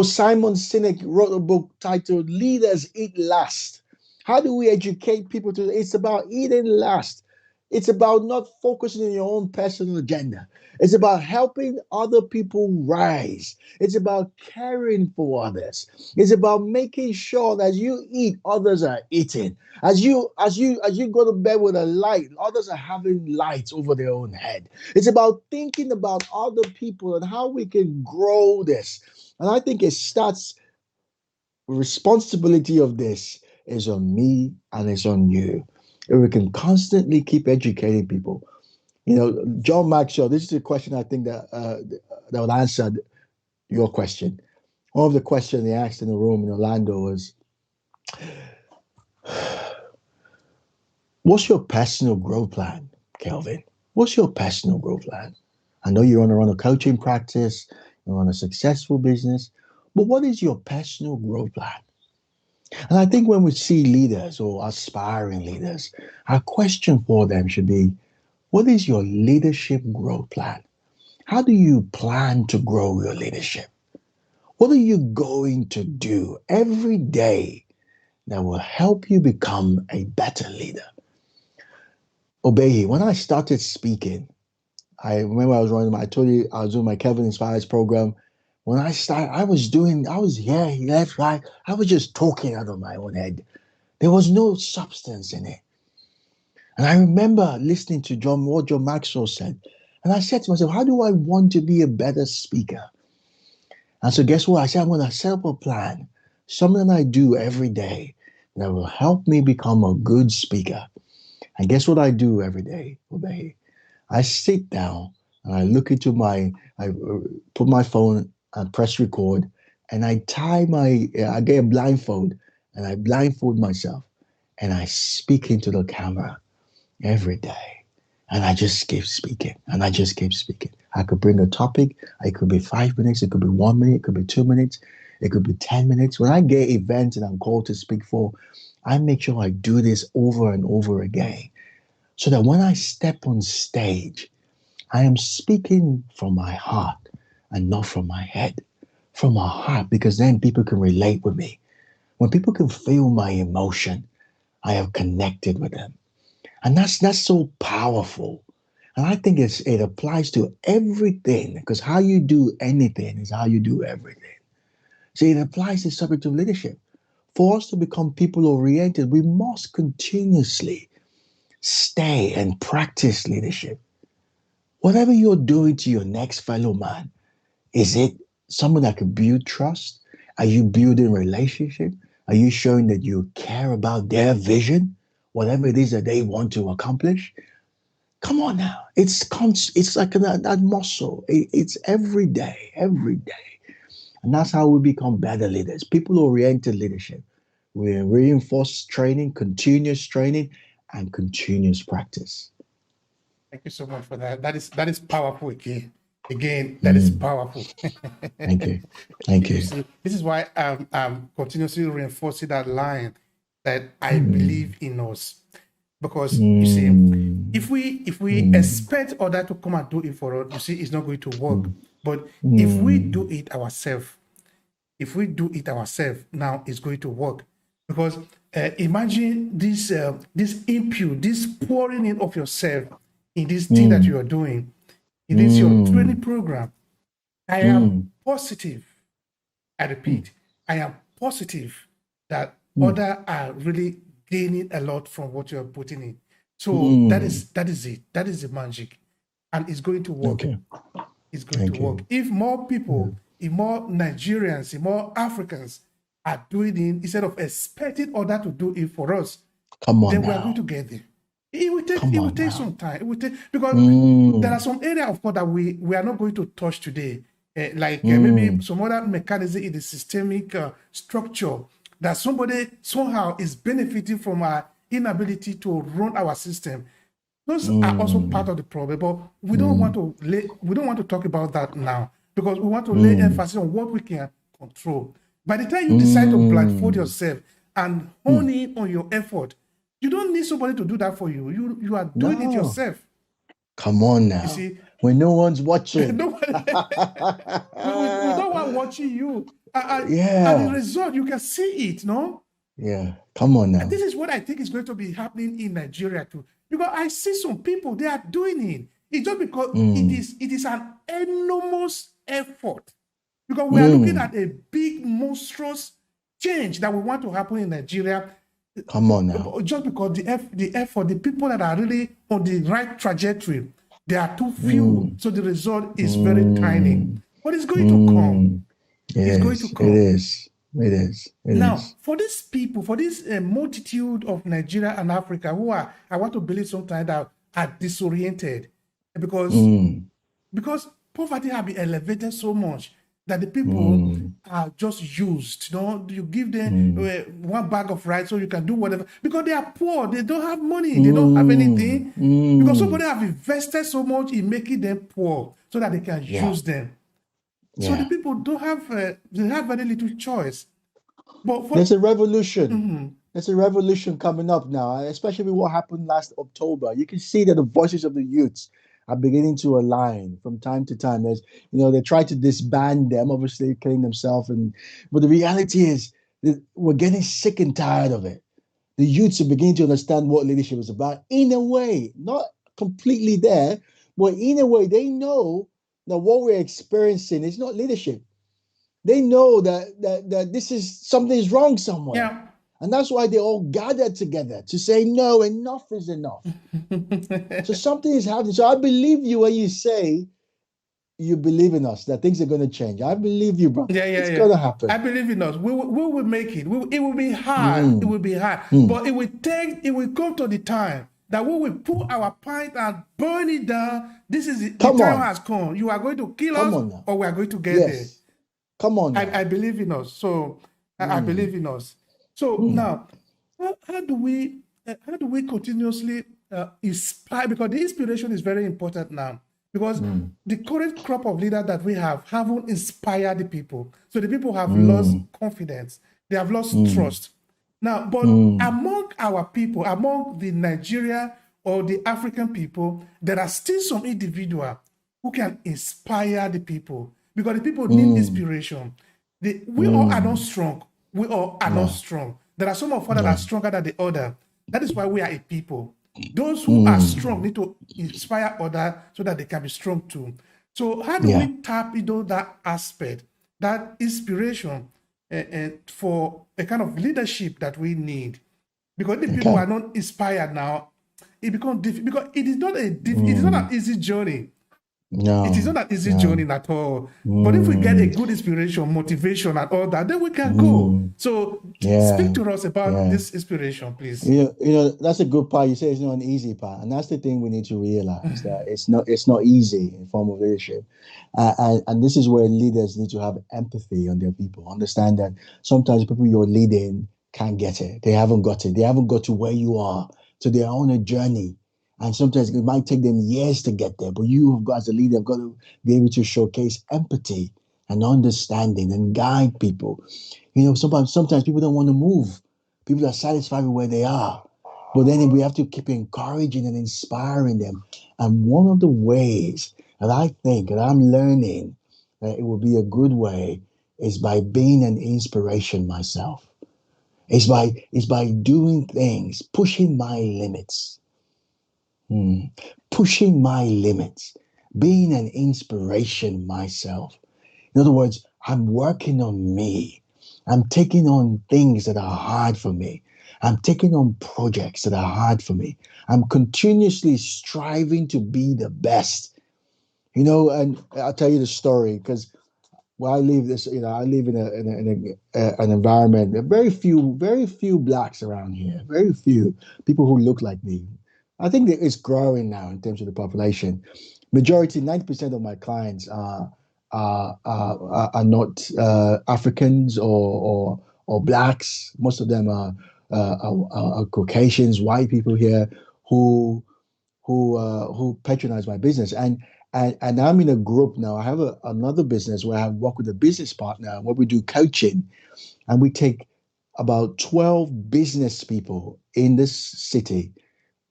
Simon Sinek wrote a book titled Leaders Eat Last. How do we educate people to? It's about eating last. It's about not focusing on your own personal agenda. It's about helping other people rise. It's about caring for others. It's about making sure that as you eat, others are eating. As you go to bed with a light, others are having lights over their own head. It's about thinking about other people and how we can grow this. And I think it starts, responsibility of this is on me and it's on you. If we can constantly keep educating people. John Maxwell, this is a question I think that would answer your question. One of the questions they asked in the room in Orlando was, what's your personal growth plan, Kelvin? What's your personal growth plan? I know you want to run a coaching practice, you run a successful business, but what is your personal growth plan? And I think when we see leaders or aspiring leaders, our question for them should be, what is your leadership growth plan? How do you plan to grow your leadership? What are you going to do every day that will help you become a better leader? Obehi, when I started speaking, I remember I told you I was doing my Kelvin Inspires program. When I started, I was here, left, right. I was just talking out of my own head. There was no substance in it. And I remember listening to what John Maxwell said. And I said to myself, how do I want to be a better speaker? And so guess what? I said, I'm going to set up a plan, something I do every day that will help me become a good speaker. And guess what I do every day, Obey? I sit down and I put my phone and press record, and I get a blindfold, and I blindfold myself, and I speak into the camera every day. And I just keep speaking, and I just keep speaking. I could bring a topic. It could be 5 minutes. It could be 1 minute. It could be 2 minutes. It could be 10 minutes. When I get events and I'm called to speak for, I make sure I do this over and over again, so that when I step on stage, I am speaking from my heart and not from my head. From my heart, because then people can relate with me. When people can feel my emotion, I have connected with them. And that's so powerful. And I think it applies to everything, because how you do anything is how you do everything. So it applies to the subject of leadership. For us to become people oriented, we must continuously stay and practice leadership. Whatever you're doing to your next fellow man, is it someone that can build trust? Are you building relationship? Are you showing that you care about their vision, whatever it is that they want to accomplish? Come on now, it's like that muscle. It's every day, and that's how we become better leaders. People-oriented leadership. We reinforce training, continuous training, and continuous practice. Thank you so much for that. That is powerful again. Again, that is powerful. Thank you. Thank You you. see, this is why I'm continuously reinforcing that line that I believe in us. Because you see, if we expect other to come and do it for us, you see, it's not going to work. But if we do it ourselves, now it's going to work. Because imagine this input, this pouring in of yourself in this thing that you are doing. It is your training program. I am positive. I repeat, I am positive that others are really gaining a lot from what you are putting in. So that is it. That is the magic, and it's going to work. Okay. It's going to work. If more people, if more Nigerians, if more Africans are doing it instead of expecting others to do it for us, Come on then we now. are going to get there. It will take some time. It will take, because there are some areas, of course, that we are not going to touch today. Maybe some other mechanism in the systemic structure that somebody somehow is benefiting from our inability to run our system. Those are also part of the problem, but we don't want to talk about that now, because we want to lay emphasis on what we can control. By the time you decide to blindfold yourself and hone in on your effort, you don't need somebody to do that for you. You are doing it yourself. Come on now. You see, when no one's watching. nobody, we don't want watching you. Yeah. And the result, you can see it, no? Yeah. Come on now. And this is what I think is going to be happening in Nigeria too. Because I see some people, they are doing it. It's just because it is an enormous effort. Because we are looking at a big, monstrous change that we want to happen in Nigeria. Come on now. Just because the effort, the people that are really on the right trajectory, they are too few. So the result is very tiny. But it's going to come. It's going to come. It is. Now, for these people, for this multitude of Nigeria and Africa who are, I want to believe sometimes that are disoriented because poverty has been elevated so much that the people are just used. You give them one bag of rice so you can do whatever. Because they are poor, they don't have money, they don't have anything. Because somebody have invested so much in making them poor so that they can use them. So the people don't have, they have very little choice. But there's a revolution. There's a revolution coming up now, especially with what happened last October. You can see that the voices of the youths are beginning to align from time to time. There's, they try to disband them, obviously killing themselves. But the reality is that we're getting sick and tired of it. The youths are beginning to understand what leadership is about in a way, not completely there, but in a way they know that what we're experiencing is not leadership. They know that this is something's wrong somewhere. Yeah. And that's why they all gathered together to say, no, enough is enough. So something is happening. So I believe you when you say you believe in us, that things are going to change. I believe you, bro. It's going to happen. I believe in us. We will make it. It will be hard. It will be hard. But it will come to the time that we will put our pint and burn it down. This is the time has come. You are going to kill us or we are going to get there. Come on. I believe in us. So I believe in us. So now, how do we continuously inspire? Because the inspiration is very important now. Because the current crop of leaders that we haven't inspired the people. So the people have lost confidence. They have lost trust. Now, but among our people, among the Nigeria or the African people, there are still some individuals who can inspire the people. Because the people need inspiration. We all are not strong. We all are not strong. There are some of us that are stronger than the other. That is why we are a people. Those who are strong need to inspire others so that they can be strong too. So how do we tap into that aspect, that inspiration for a kind of leadership that we need? Because the people are not inspired now, it becomes difficult. Because it is not an easy journey. No, it is not an easy journey at all. But if we get a good inspiration, motivation, and all that, then we can go. So speak to us about this inspiration, please. That's a good part. You say it's not an easy part, and that's the thing we need to realize that it's not easy in form of leadership, and this is where leaders need to have empathy on their people. Understand that sometimes people you're leading can't get it. They haven't got it. They haven't got to where you are. So they're on a journey. And sometimes it might take them years to get there, but you have got, as a leader, have got to be able to showcase empathy and understanding and guide people. Sometimes people don't want to move. People are satisfied with where they are. But then we have to keep encouraging and inspiring them. And one of the ways that I think that I'm learning that it will be a good way is by being an inspiration myself. It's by doing things, pushing my limits. Pushing my limits, being an inspiration myself. In other words, I'm working on me. I'm taking on things that are hard for me. I'm taking on projects that are hard for me. I'm continuously striving to be the best. And I'll tell you the story because where I live I live an environment. There are very few blacks around here. Very few people who look like me. I think that it's growing now in terms of the population. Majority, 90% of my clients are not Africans or blacks. Most of them are Caucasians, white people here who who patronize my business. And I'm in a group now. I have another business where I work with a business partner where we do coaching, and we take about 12 business people in this city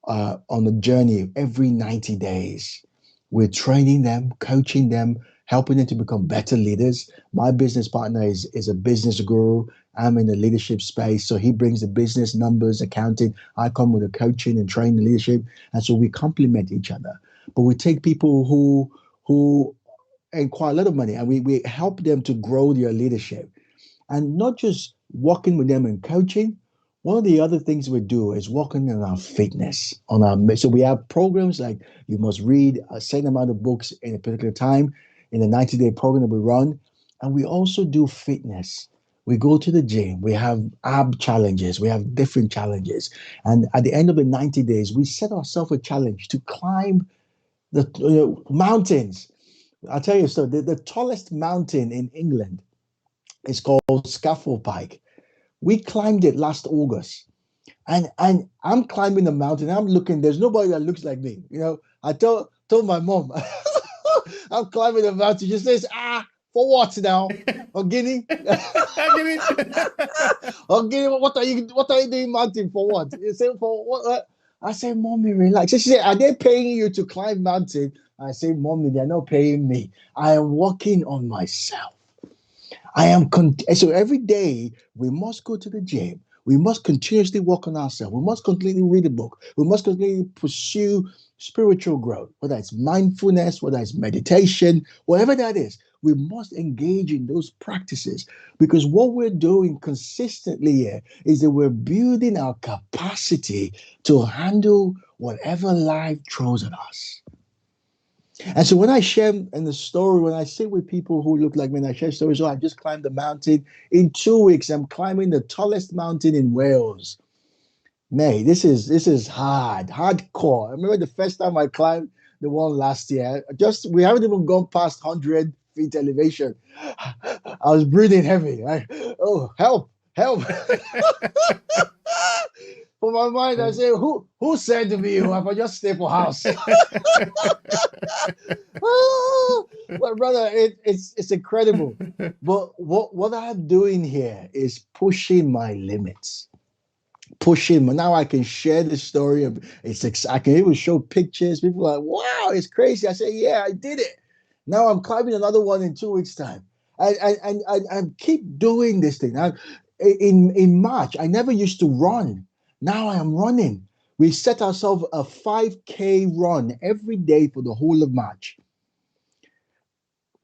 on a journey every 90 days. We're training them, coaching them, helping them to become better leaders. My business partner is a business guru. I'm in the leadership space. So he brings the business numbers, accounting. I come with the coaching and training leadership. And so we complement each other. But we take people who earn quite a lot of money and we help them to grow their leadership. And not just working with them in coaching. One of the other things we do is working on our fitness. So we have programs like you must read a certain amount of books in a particular time in the 90-day program that we run. And we also do fitness. We go to the gym. We have ab challenges. We have different challenges. And at the end of the 90 days, we set ourselves a challenge to climb the mountains. I'll tell you so. The tallest mountain in England is called Scaffold Pike. We climbed it last August. And I'm climbing the mountain. I'm looking, there's nobody that looks like me. I told my mom, I'm climbing the mountain. She says, for what now? Ogini? Ogini, what are you doing mountain for what? You say for what? I say, Mommy, relax. She said, are they paying you to climb mountain? I say, Mommy, they're not paying me. I am working on myself. So every day we must go to the gym. We must continuously work on ourselves. We must continually read a book. We must continually pursue spiritual growth, whether it's mindfulness, whether it's meditation, whatever that is. We must engage in those practices because what we're doing consistently here is that we're building our capacity to handle whatever life throws at us. And so when I share in the story, when I sit with people who look like me and I share stories, I just climbed the mountain. In 2 weeks, I'm climbing the tallest mountain in Wales. May, this is hardcore. I remember the first time I climbed the one last year. We haven't even gone past 100 feet elevation. I was breathing heavy. Oh, help. For my mind, I say, who said to me, if I just stay for house? Well, brother, it's incredible. But what I'm doing here is pushing my limits. Now I can share the story of I can even show pictures. People are like, wow, it's crazy. I say, yeah, I did it. Now I'm climbing another one in 2 weeks' time. I keep doing this thing. In March, I never used to run. Now I am running. We set ourselves a 5K run every day for the whole of March.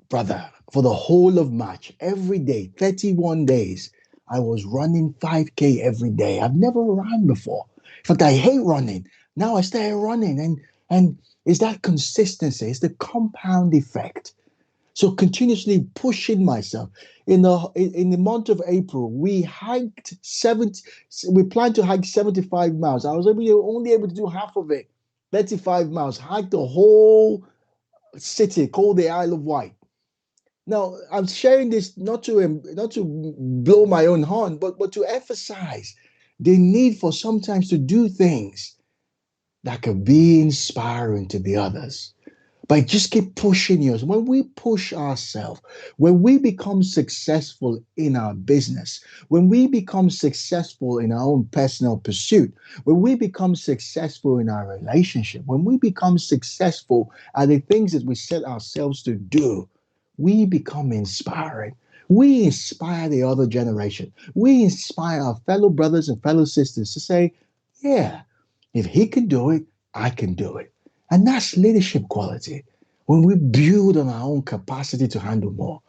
Brother, for the whole of March, every day, 31 days, I was running 5K every day. I've never run before. In fact, I hate running. Now I started running, and it's that consistency, it's the compound effect. So continuously pushing myself. In the month of April, we hiked 70. We planned to hike 75 miles. I was only able to do half of it, 35 miles. Hiked the whole city called the Isle of Wight. Now I'm sharing this not to blow my own horn, but to emphasize the need for sometimes to do things that can be inspiring to the others. But just keep pushing yours. When we push ourselves, when we become successful in our business, when we become successful in our own personal pursuit, when we become successful in our relationship, when we become successful at the things that we set ourselves to do, we become inspiring. We inspire the other generation. We inspire our fellow brothers and fellow sisters to say, yeah, if he can do it, I can do it. And that's leadership quality. When we build on our own capacity to handle more.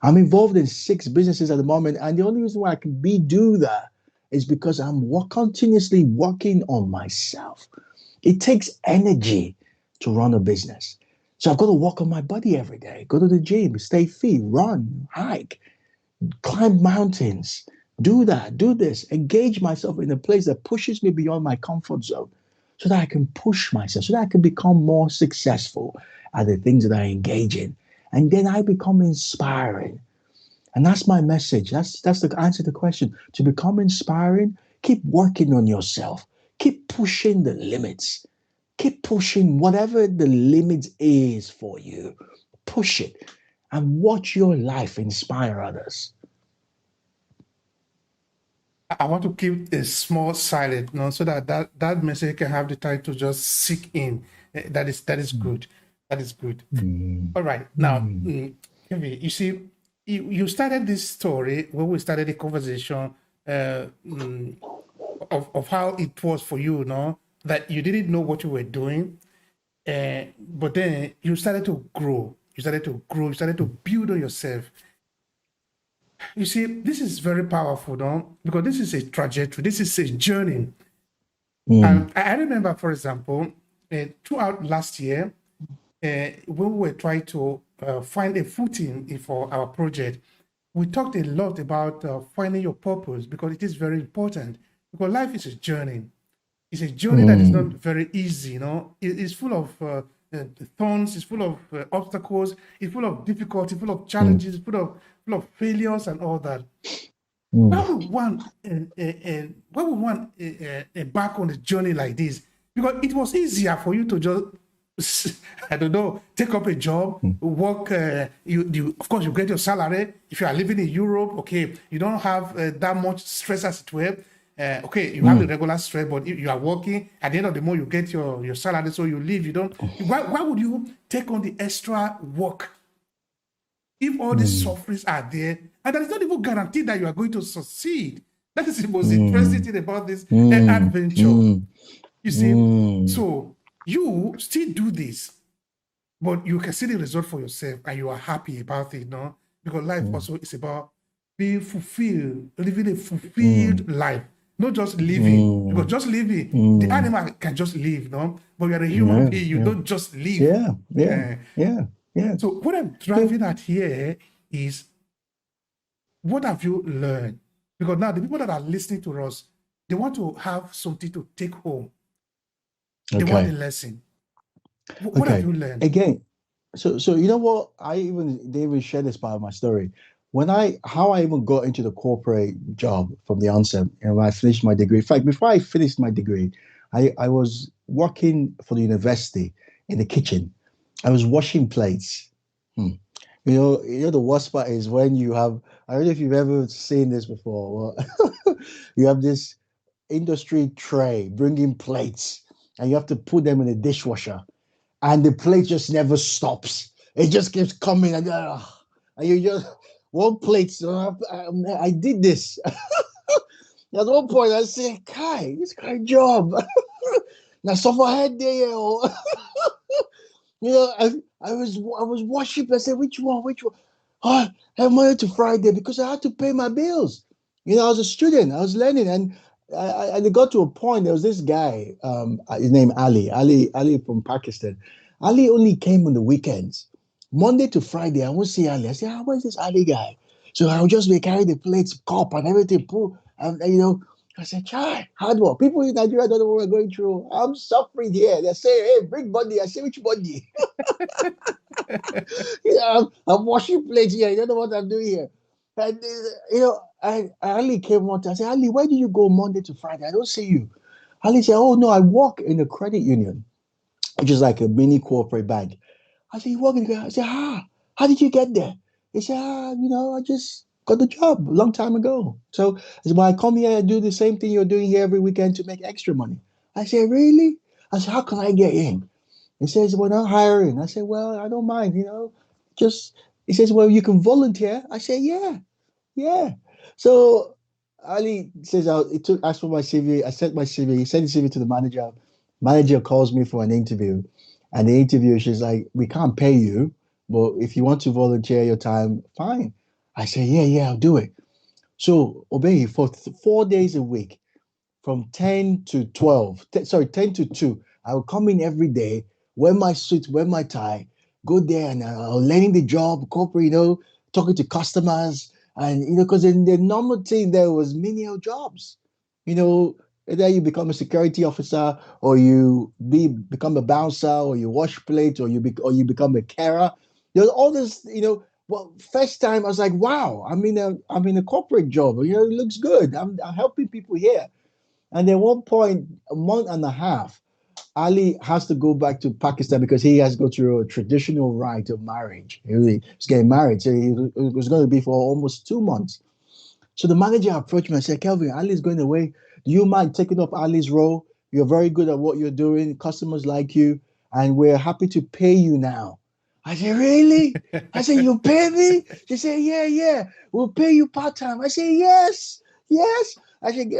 I'm involved in 6 businesses at the moment, and the only reason why I can do that is because I'm continuously working on myself. It takes energy to run a business. So I've got to work on my body every day, go to the gym, stay fit, run, hike, climb mountains, do that, do this, engage myself in a place that pushes me beyond my comfort zone so that I can push myself, so that I can become more successful at the things that I engage in. And then I become inspiring. And that's my message. That's the answer to the question. To become inspiring, keep working on yourself. Keep pushing the limits. Keep pushing whatever the limit is for you. Push it and watch your life inspire others. I want to keep a small silent, so that message can have the time to just sink in. That is good. That is good. All right. Now, Kelvin, you see, you started this story when we started the conversation of how it was for you, that you didn't know what you were doing, but then you started to grow. You started to grow. You started to build on yourself. You see, this is very powerful, no? Because this is a trajectory, this is a journey. And I remember, for example, throughout last year, when we were trying to find a footing for our project, we talked a lot about finding your purpose because it is very important. Because life is a journey. It's a journey that is not very easy, It's full of thorns, it's full of obstacles, it's full of difficulty, full of challenges, full of failures and all that. Why would one embark on a journey like this? Because it was easier for you to just, I don't know, take up a job, work. You of course you get your salary. If you are living in Europe, okay, you don't have that much stress as it were. Okay, you have the regular stress, but you are working. At the end of the month, you get your salary, so you leave. You don't. Why would you take on the extra work if all these sufferings are there, and that is not even guaranteed that you are going to succeed? That is the most interesting thing about this adventure. You see, so you still do this, but you can see the result for yourself, and you are happy about it, no? Because life also is about being fulfilled, living a fulfilled life, not just living. Because just living, the animal can just live, no? But you are a human being, you don't just live. Yeah. So what I'm driving at here is, what have you learned? Because now the people that are listening to us, they want to have something to take home. They want a lesson. What have you learned? Again, so you know what? They even share this part of my story. How I even got into the corporate job from the onset, when I finished my degree. In fact, before I finished my degree, I was working for the university in the kitchen. I was washing plates. You know the worst part is when you have, I don't know if you've ever seen this before. Well, you have this industry tray bringing plates, and you have to put them in a dishwasher, and the plate just never stops. It just keeps coming, and you just one plate. So I did this. At one point, I said, "Kai, this kind of job." Now, so I had there, I was washing. I said, "Which one? Which one?" Oh, I have Monday to Friday because I had to pay my bills. I was a student. I was learning, and I got to a point. There was this guy, his name Ali from Pakistan. Ali only came on the weekends, Monday to Friday. I won't see Ali. I said, "Where's this Ali guy?" So I'll just be carrying the plates, cup, and everything. Pull, and I said, "Chai, hard work." People in Nigeria don't know what we're going through. I'm suffering here. They say, "Hey, bring money." I say, "Which money?" I'm washing plates here. You don't know what I'm doing here. And I only came one time. I said, "Ali, why do you go Monday to Friday? I don't see you." Ali said, oh no, I work in a credit union, which is like a mini corporate bank. I said, you work in the credit? I said, how did you get there? He said, I just got the job a long time ago. So I said, when I come here, I do the same thing you're doing here every weekend to make extra money. I said, really? I said, how can I get in? He says, we're not hiring. I said, well, I don't mind, just, he says, well, you can volunteer. I said, yeah, yeah. So Ali says, asked for my CV. I sent my CV. He sent the CV to the manager. Manager calls me for an interview. And the interview, she's like, we can't pay you, but if you want to volunteer your time, fine. I said, yeah, I'll do it. So Obehi for 4 days a week, from 10 to 12, 10 to 2. I would come in every day, wear my suit, wear my tie, go there and learning the job, corporate, talking to customers. And, because in the normal thing, there was menial jobs, you know, either you become a security officer or you become a bouncer or you wash plates or you become a carer. There's all this, well, first time I was like, wow, I'm in a corporate job. It looks good. I'm helping people here. And at one point, a month and a half, Ali has to go back to Pakistan because he has to go through a traditional rite of marriage. He's getting married. So it was going to be for almost 2 months. So the manager approached me and said, Kelvin, Ali's going away. Do you mind taking up Ali's role? You're very good at what you're doing. Customers like you. And we're happy to pay you now. I said, really? I said, you pay me? She said, yeah. We'll pay you part-time. I said, yes. I said,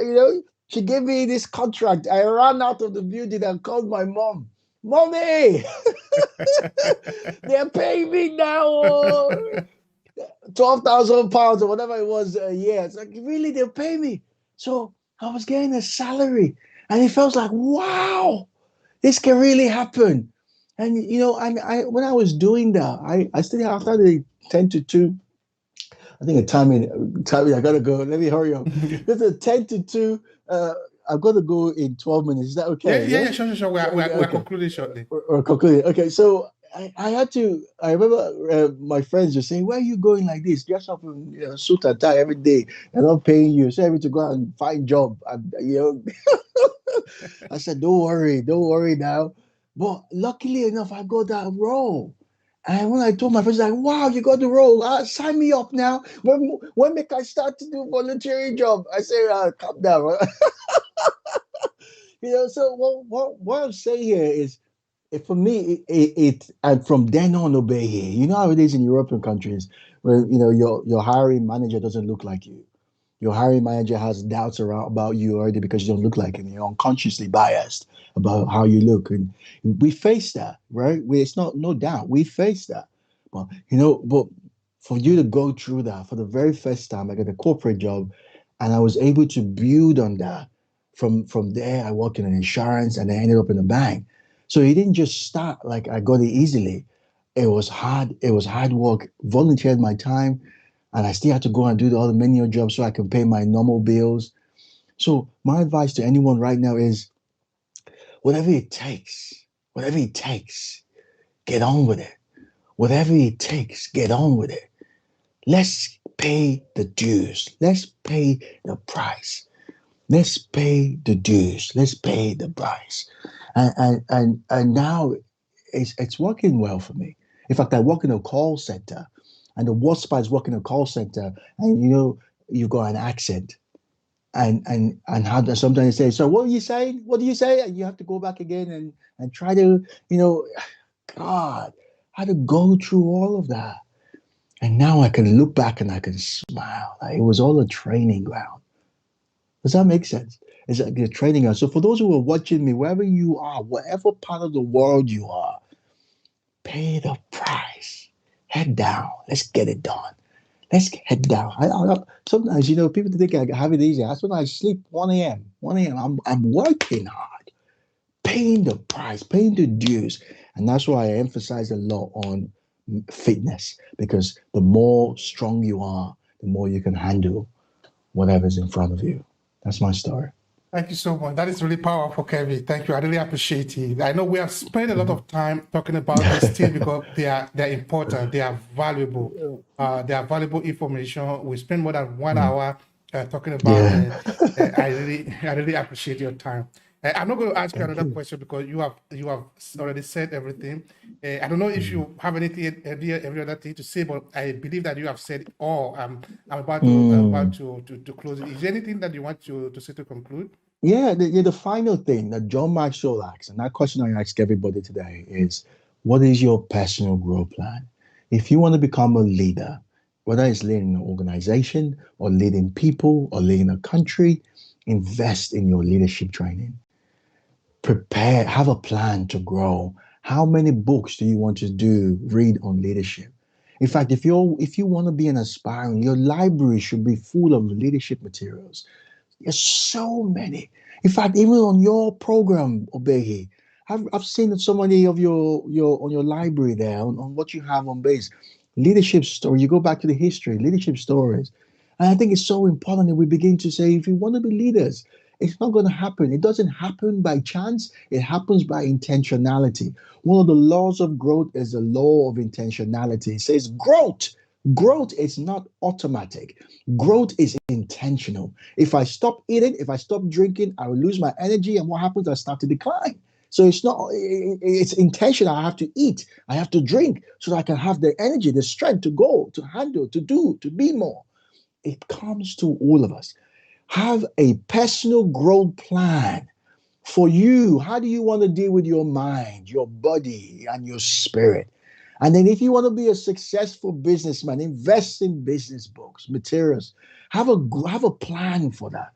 she gave me this contract. I ran out of the building and called my mom. Mommy, they're paying me now. Oh. 12,000 pounds or whatever it was a year. It's like, really, they'll pay me. So I was getting a salary and it felt like, wow, this can really happen. And, when I was doing that, I still, after the 10 to 2, I think a timing, I got to go. Let me hurry up. There's a 10 to 2. I've got to go in 12 minutes. Is that Yeah, okay? yeah, sure. We're Okay. concluding shortly. Or concluding. Okay, so I had to. I remember my friends were saying, "Where are you going like this? Dress up in suit and tie every day. They're not paying you, so I have to go out and find job." And I said, "Don't worry now." But luckily enough, I got that role. And when I told my friends, like, "Wow, you got the role! Sign me up now. When make I start to do volunteering job?" I say, "Calm down." So what I'm saying here is for me, and from then on, Obehi. You know how it is in European countries where your hiring manager doesn't look like you. Your hiring manager has doubts about you already because you don't look like him. You're unconsciously biased about how you look, and we face that, right? It's not no doubt we face that, but for you to go through that for the very first time, I got a corporate job, and I was able to build on that. From there, I worked in an insurance, and I ended up in a bank. So it didn't just start like I got it easily. It was hard. It was hard work. Volunteered my time, and I still had to go and do all the menial jobs so I can pay my normal bills. So my advice to anyone right now is whatever it takes, whatever it takes, get on with it. Whatever it takes, get on with it. Let's pay the dues. Let's pay the price. Let's pay the dues. Let's pay the price. And now it's working well for me. In fact, I work in a call center, and the worst part is working in a call center, and you got an accent, and how sometimes they say, so what are you saying? What do you say? And you have to go back again and try to, God, I had to go through all of that, and now I can look back and I can smile. Like it was all a training ground. Does that make sense? It's like a training ground. So for those who are watching me, wherever you are, whatever part of the world you are, pay the price. Head down. Let's get it done. Let's head down. Sometimes, people think I have it easy. That's when I sleep 1 a.m. 1 a.m. I'm working hard, paying the price, paying the dues. And that's why I emphasize a lot on fitness, because the more strong you are, the more you can handle whatever's in front of you. That's my story. Thank you so much. That is really powerful, Kevin. Thank you. I really appreciate it. I know we have spent a lot of time talking about these things because they're important. They are valuable. They are valuable information. We spend more than 1 hour talking about Yeah. it. I really appreciate your time. I'm not going to ask you Thank another you. question because you have already said everything. I don't know if you have anything, every other thing to say, but I believe that you have said it all. I'm about Mm. to close it. Is there anything that you want to say to conclude? Yeah, the final thing that John Maxwell asks, and that question I ask everybody today is, what is your personal growth plan? If you want to become a leader, whether it's leading an organization or leading people or leading a country, invest in your leadership training. Prepare, have a plan to grow. How many books do you want to read on leadership? In fact, if you want to be an aspiring, your library should be full of leadership materials. There's so many. In fact, even on your program, Obehi, I've seen so many of your on your library there on what you have on base. Leadership story. You go back to the history, leadership stories. And I think it's so important that we begin to say, if you want to be leaders, it's not going to happen. It doesn't happen by chance. It happens by intentionality. One of the laws of growth is the law of intentionality. It says growth is not automatic. Growth is intentional. If I stop eating, if I stop drinking, I will lose my energy. And what happens? I start to decline. So it's intentional. I have to eat, I have to drink so that I can have the energy, the strength to go, to handle, to do, to be more. It comes to all of us. Have a personal growth plan for you. How do you want to deal with your mind, your body, and your spirit? And then, if you want to be a successful businessman, invest in business books, materials. Have a plan for that.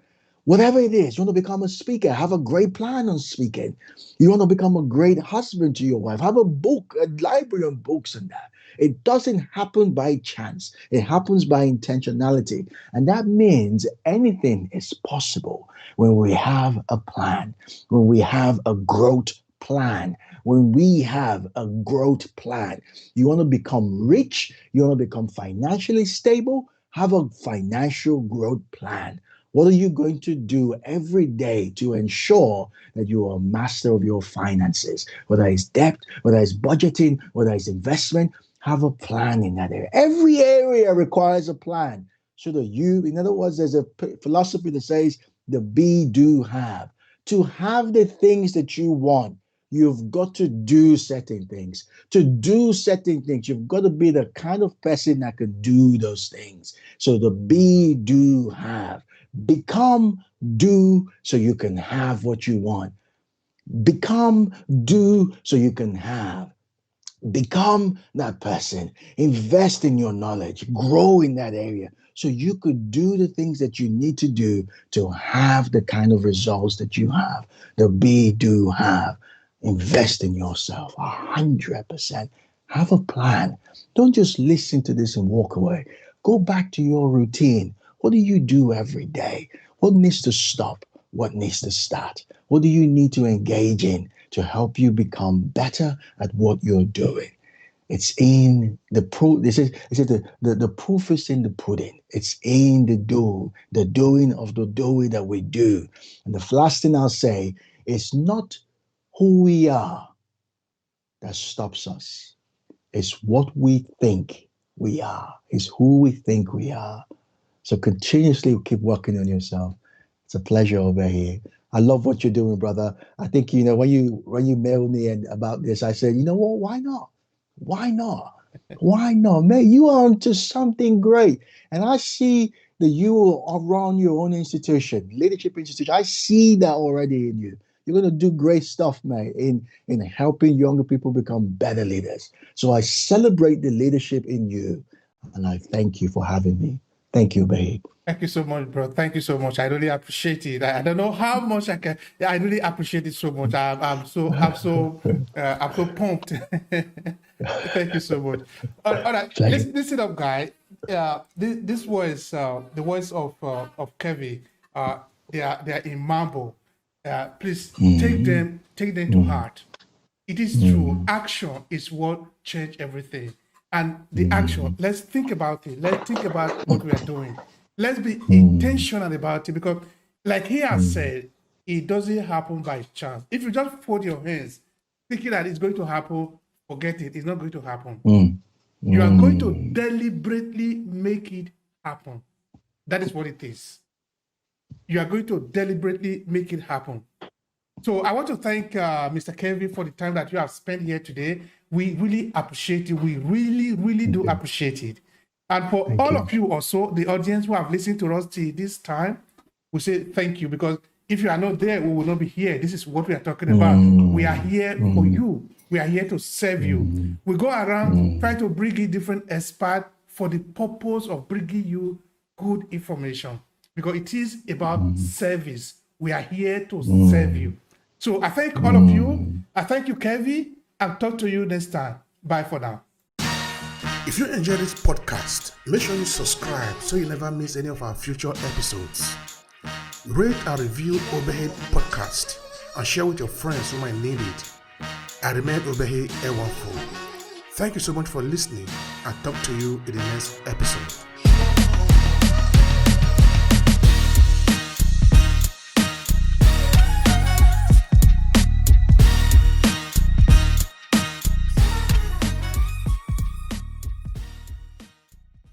Whatever it is, you want to become a speaker, have a great plan on speaking. You want to become a great husband to your wife, have a book, a library of books and that. It doesn't happen by chance. It happens by intentionality. And that means anything is possible when we have a plan, when we have a growth plan. When we have a growth plan, you want to become rich, you want to become financially stable, have a financial growth plan. What are you going to do every day to ensure that you are a master of your finances? Whether it's debt, whether it's budgeting, whether it's investment, have a plan in that area. Every area requires a plan. So that in other words, there's a philosophy that says the be, do, have. To have the things that you want, you've got to do certain things. To do certain things, you've got to be the kind of person that can do those things. So the be, do, have. Become, do, so you can have what you want. Become, do, so you can have. Become that person. Invest in your knowledge. Grow in that area so you could do the things that you need to do to have the kind of results that you have. The be, do, have. Invest in yourself 100%. Have a plan. Don't just listen to this and walk away. Go back to your routine. What do you do every day? What needs to stop? What needs to start? What do you need to engage in to help you become better at what you're doing? It's in the proof. The proof is in the pudding. It's in the doing of the doing that we do. And the last thing I'll say is not who we are that stops us. It's what we think we are. It's who we think we are. So continuously keep working on yourself. It's a pleasure over here. I love what you're doing, brother. I think when you mailed me about this, I said, you know what? Why not? Why not? Why not, man? You are onto something great, and I see that you are around your own institution, leadership institution. I see that already in you. You're going to do great stuff, man, in helping younger people become better leaders. So I celebrate the leadership in you, and I thank you for having me. Thank you, babe. Thank you so much, bro. Thank you so much. I really appreciate it. I don't know how much I can. I really appreciate it so much. I'm so pumped. Thank you so much. All right, Pleasure. listen up, guy. This was the voice of Kevin. They are in Mambo. Please Mm, take them to mm, heart. It is true. mm, Action is what changed everything. And the action, mm, let's think about it. Let's think about what we are doing. Let's be mm, intentional about it because, like he has mm, said, it doesn't happen by chance. If you just fold your hands thinking that it's going to happen, forget it. It's not going to happen. mm, You are going to mm. deliberately make it happen. That is what it is. You are going to deliberately make it happen. So I want to thank Mr. Kelvin for the time that you have spent here today. We really appreciate it. We really do appreciate it. And for all of you also, the audience who have listened to us till this time, we say thank you, because if you are not there, we will not be here. This is what we are talking about. We are here for you. We are here to serve you. We go around trying to bring you different experts for the purpose of bringing you good information, because it is about service. We are here to serve you. So I thank all of you. I thank you, Kelvin, and talk to you next time. Bye for now. If you enjoy this podcast, make sure you subscribe so you never miss any of our future episodes. Rate and review Obehi Podcast and share with your friends who might need it. I remain Obehi Ewafo. Thank you so much for listening, and talk to you in the next episode.